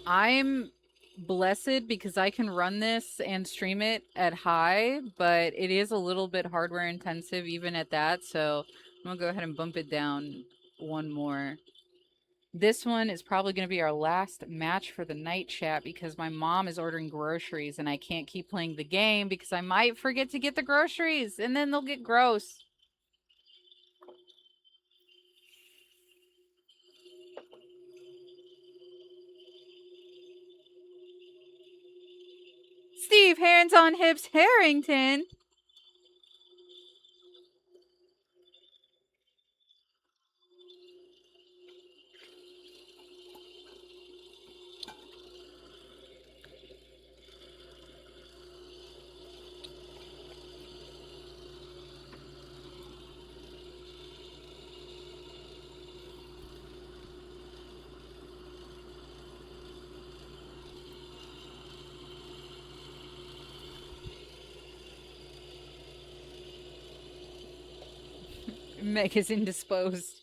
I'm blessed because I can run this and stream it at high, but it is a little bit hardware intensive even at that, so I'm gonna go ahead and bump it down one more. This one is probably going to be our last match for the night, chat, because my mom is ordering groceries and I can't keep playing the game because I might forget to get the groceries and then they'll get gross. Steve, hands on hips, Harrington. Meg is indisposed.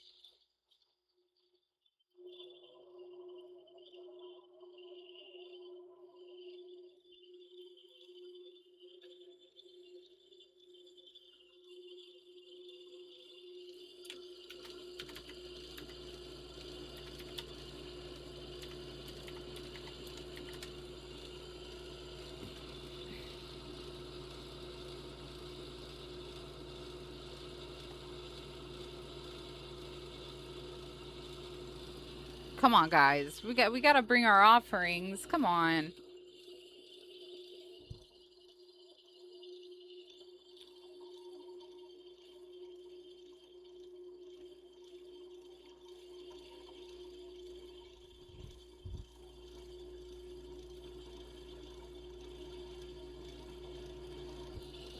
Come on, guys. We got to bring our offerings. Come on.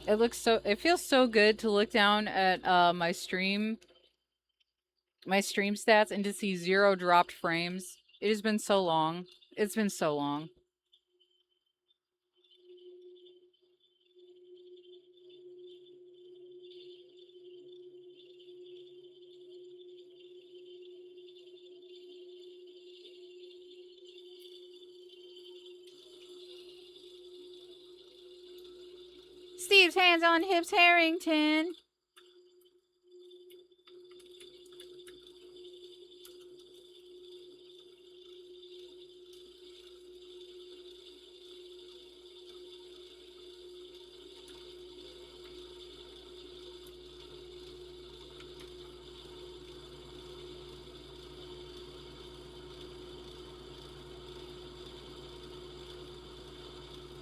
It feels so good to look down at my stream stats and to see 0 dropped frames. It has been so long. It's been so long. Steve's hands on hips, Harrington.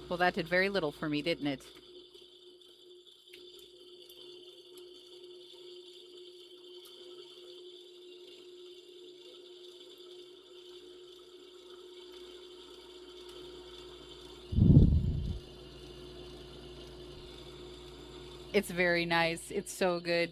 Well, that did very little for me, didn't it? It's very nice. It's so good.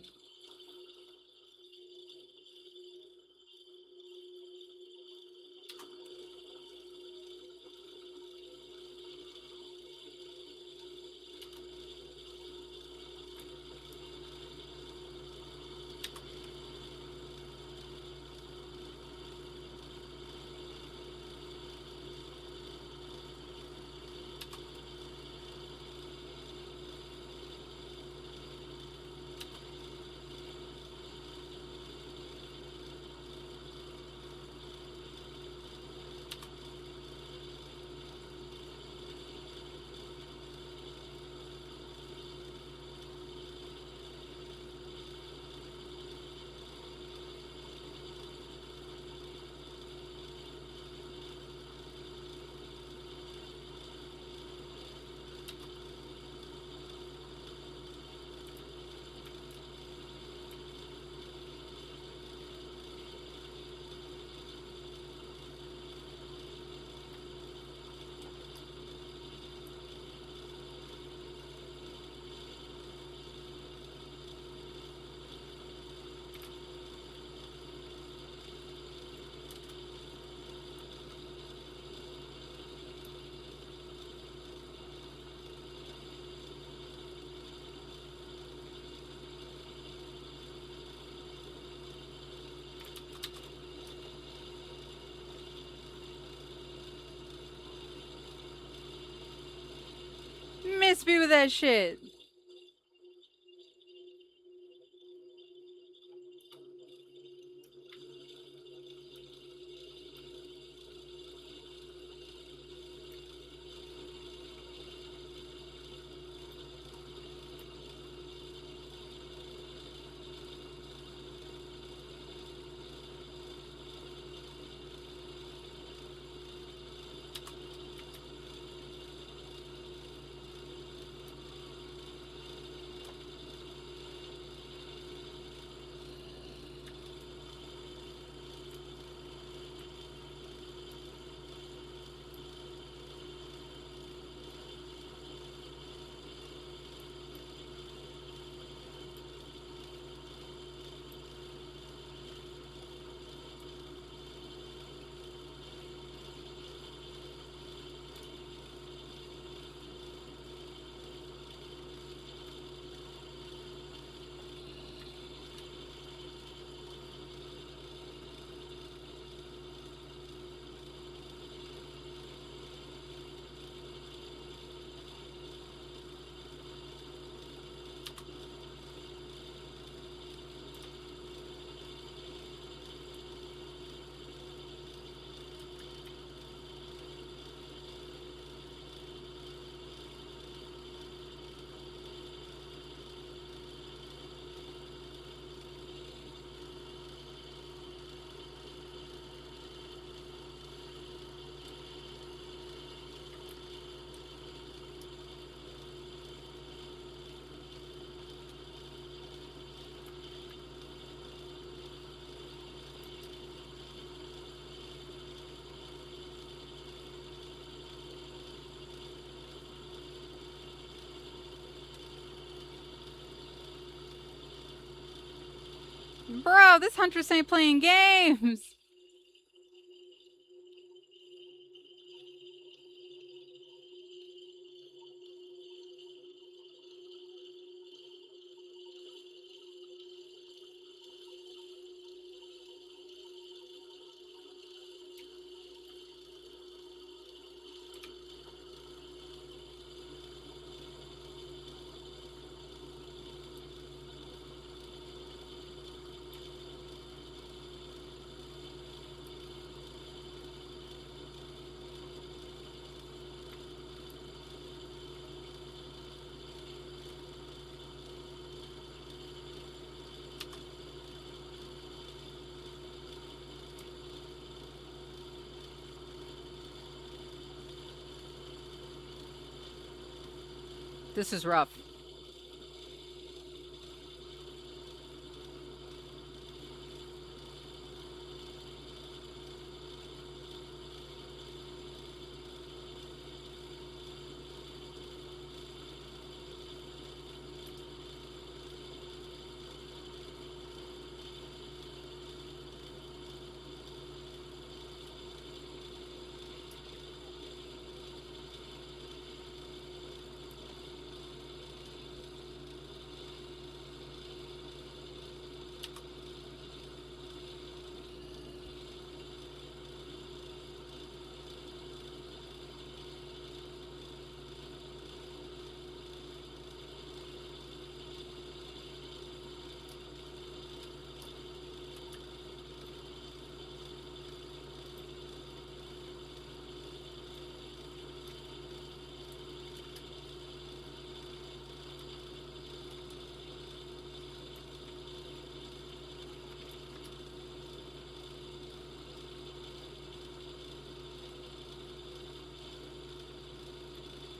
me with that shit. Bro, this Huntress ain't playing games. This is rough.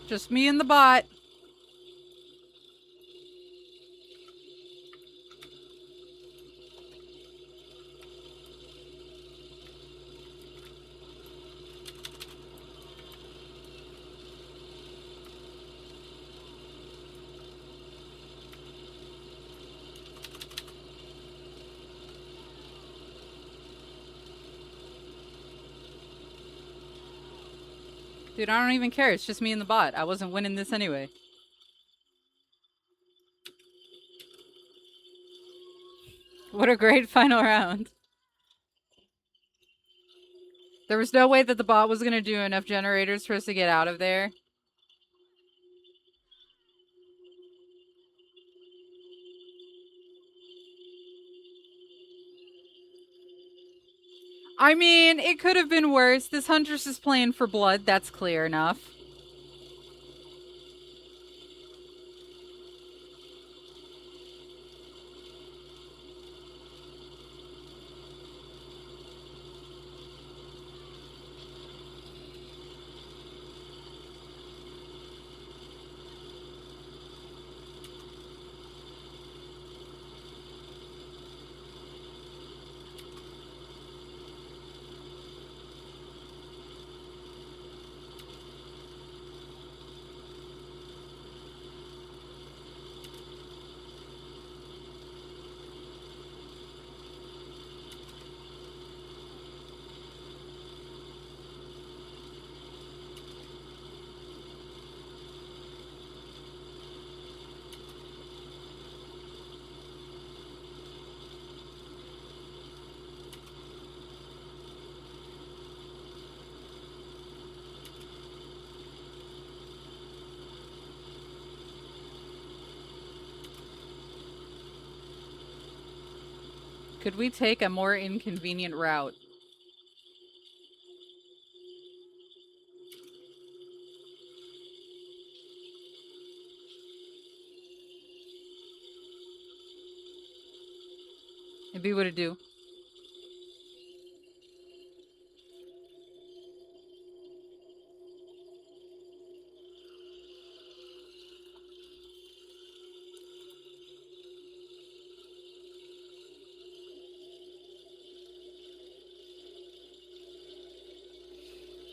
Just me and the bot. Dude, I don't even care. It's just me and the bot. I wasn't winning this anyway. What a great final round. There was no way that the bot was going to do enough generators for us to get out of there. I mean, it could have been worse. This Huntress is playing for blood. That's clear enough. Could we take a more inconvenient route? It'd be what it do.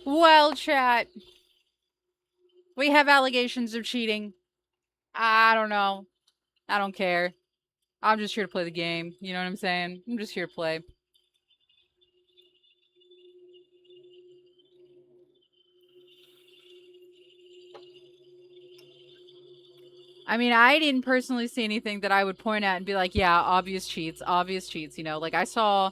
Well, chat. We have allegations of cheating. I don't know. I don't care. I'm just here to play the game. You know what I'm saying? I'm just here to play. I mean, I didn't personally see anything that I would point at and be like, yeah, obvious cheats, you know? Like, I saw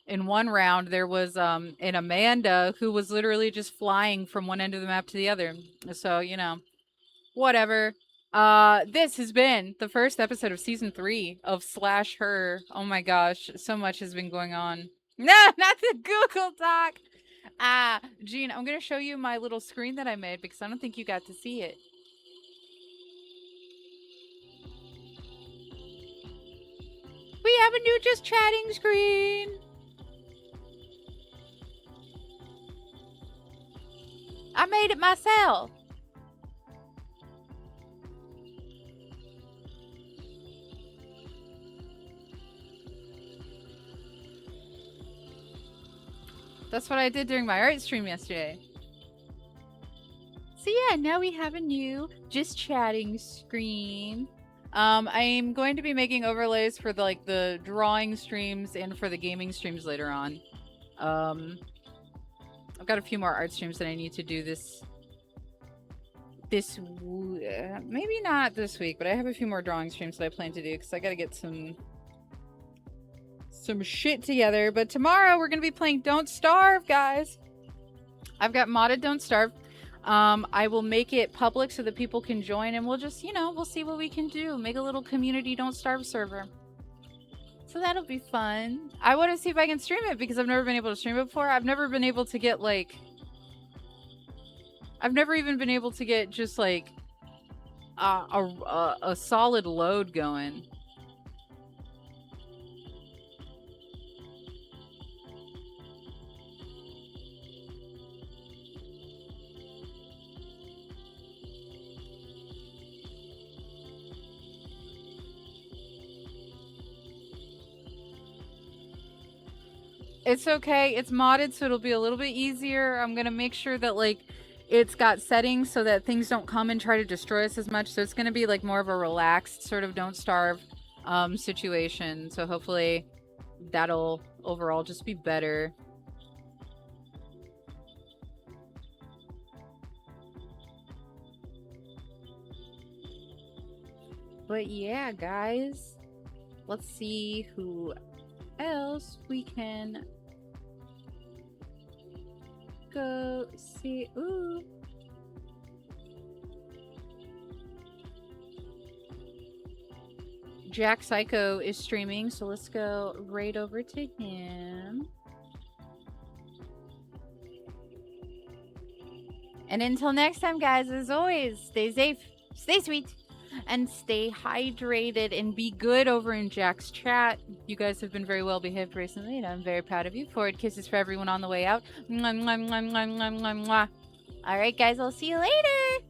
in one round there was an Amanda who was literally just flying from one end of the map to the other. So, you know, whatever. This has been the first episode of season 3 of Slash Her. Oh my gosh, so much has been going on. No, not the Google Doc. Jean, I'm gonna show you my little screen that I made because I don't think you got to see it. We have a new just chatting screen. I made it myself. That's what I did during my art stream yesterday. So yeah, now we have a new just chatting screen. I'm going to be making overlays for the drawing streams and for the gaming streams later on. I've got a few more art streams that I need to do this maybe not this week, but I have a few more drawing streams that I plan to do because I got to get some shit together. But tomorrow we're gonna be playing Don't Starve, guys. I've got modded Don't Starve. I will make it public so that people can join, and we'll just, you know, we'll see what we can do. Make a little community Don't Starve server. So that'll be fun. I want to see if I can stream it because I've never been able to stream it before. I've never been able to get I've never even been able to get just like a solid load going. It's okay. It's modded, so it'll be a little bit easier. I'm gonna make sure that like it's got settings so that things don't come and try to destroy us as much. So it's gonna be like more of a relaxed sort of Don't Starve situation. So hopefully that'll overall just be better. But yeah, guys, let's see who else we can go see. Ooh. Jack Psycho is streaming, so let's go right over to him. And until next time, guys, as always, stay safe, stay sweet, and stay hydrated, and be good over in Jack's chat. You guys have been very well behaved recently, and I'm very proud of you. Forward kisses for everyone on the way out. Mwah, mwah, mwah, mwah, mwah, mwah, mwah. All right, guys, I'll see you later.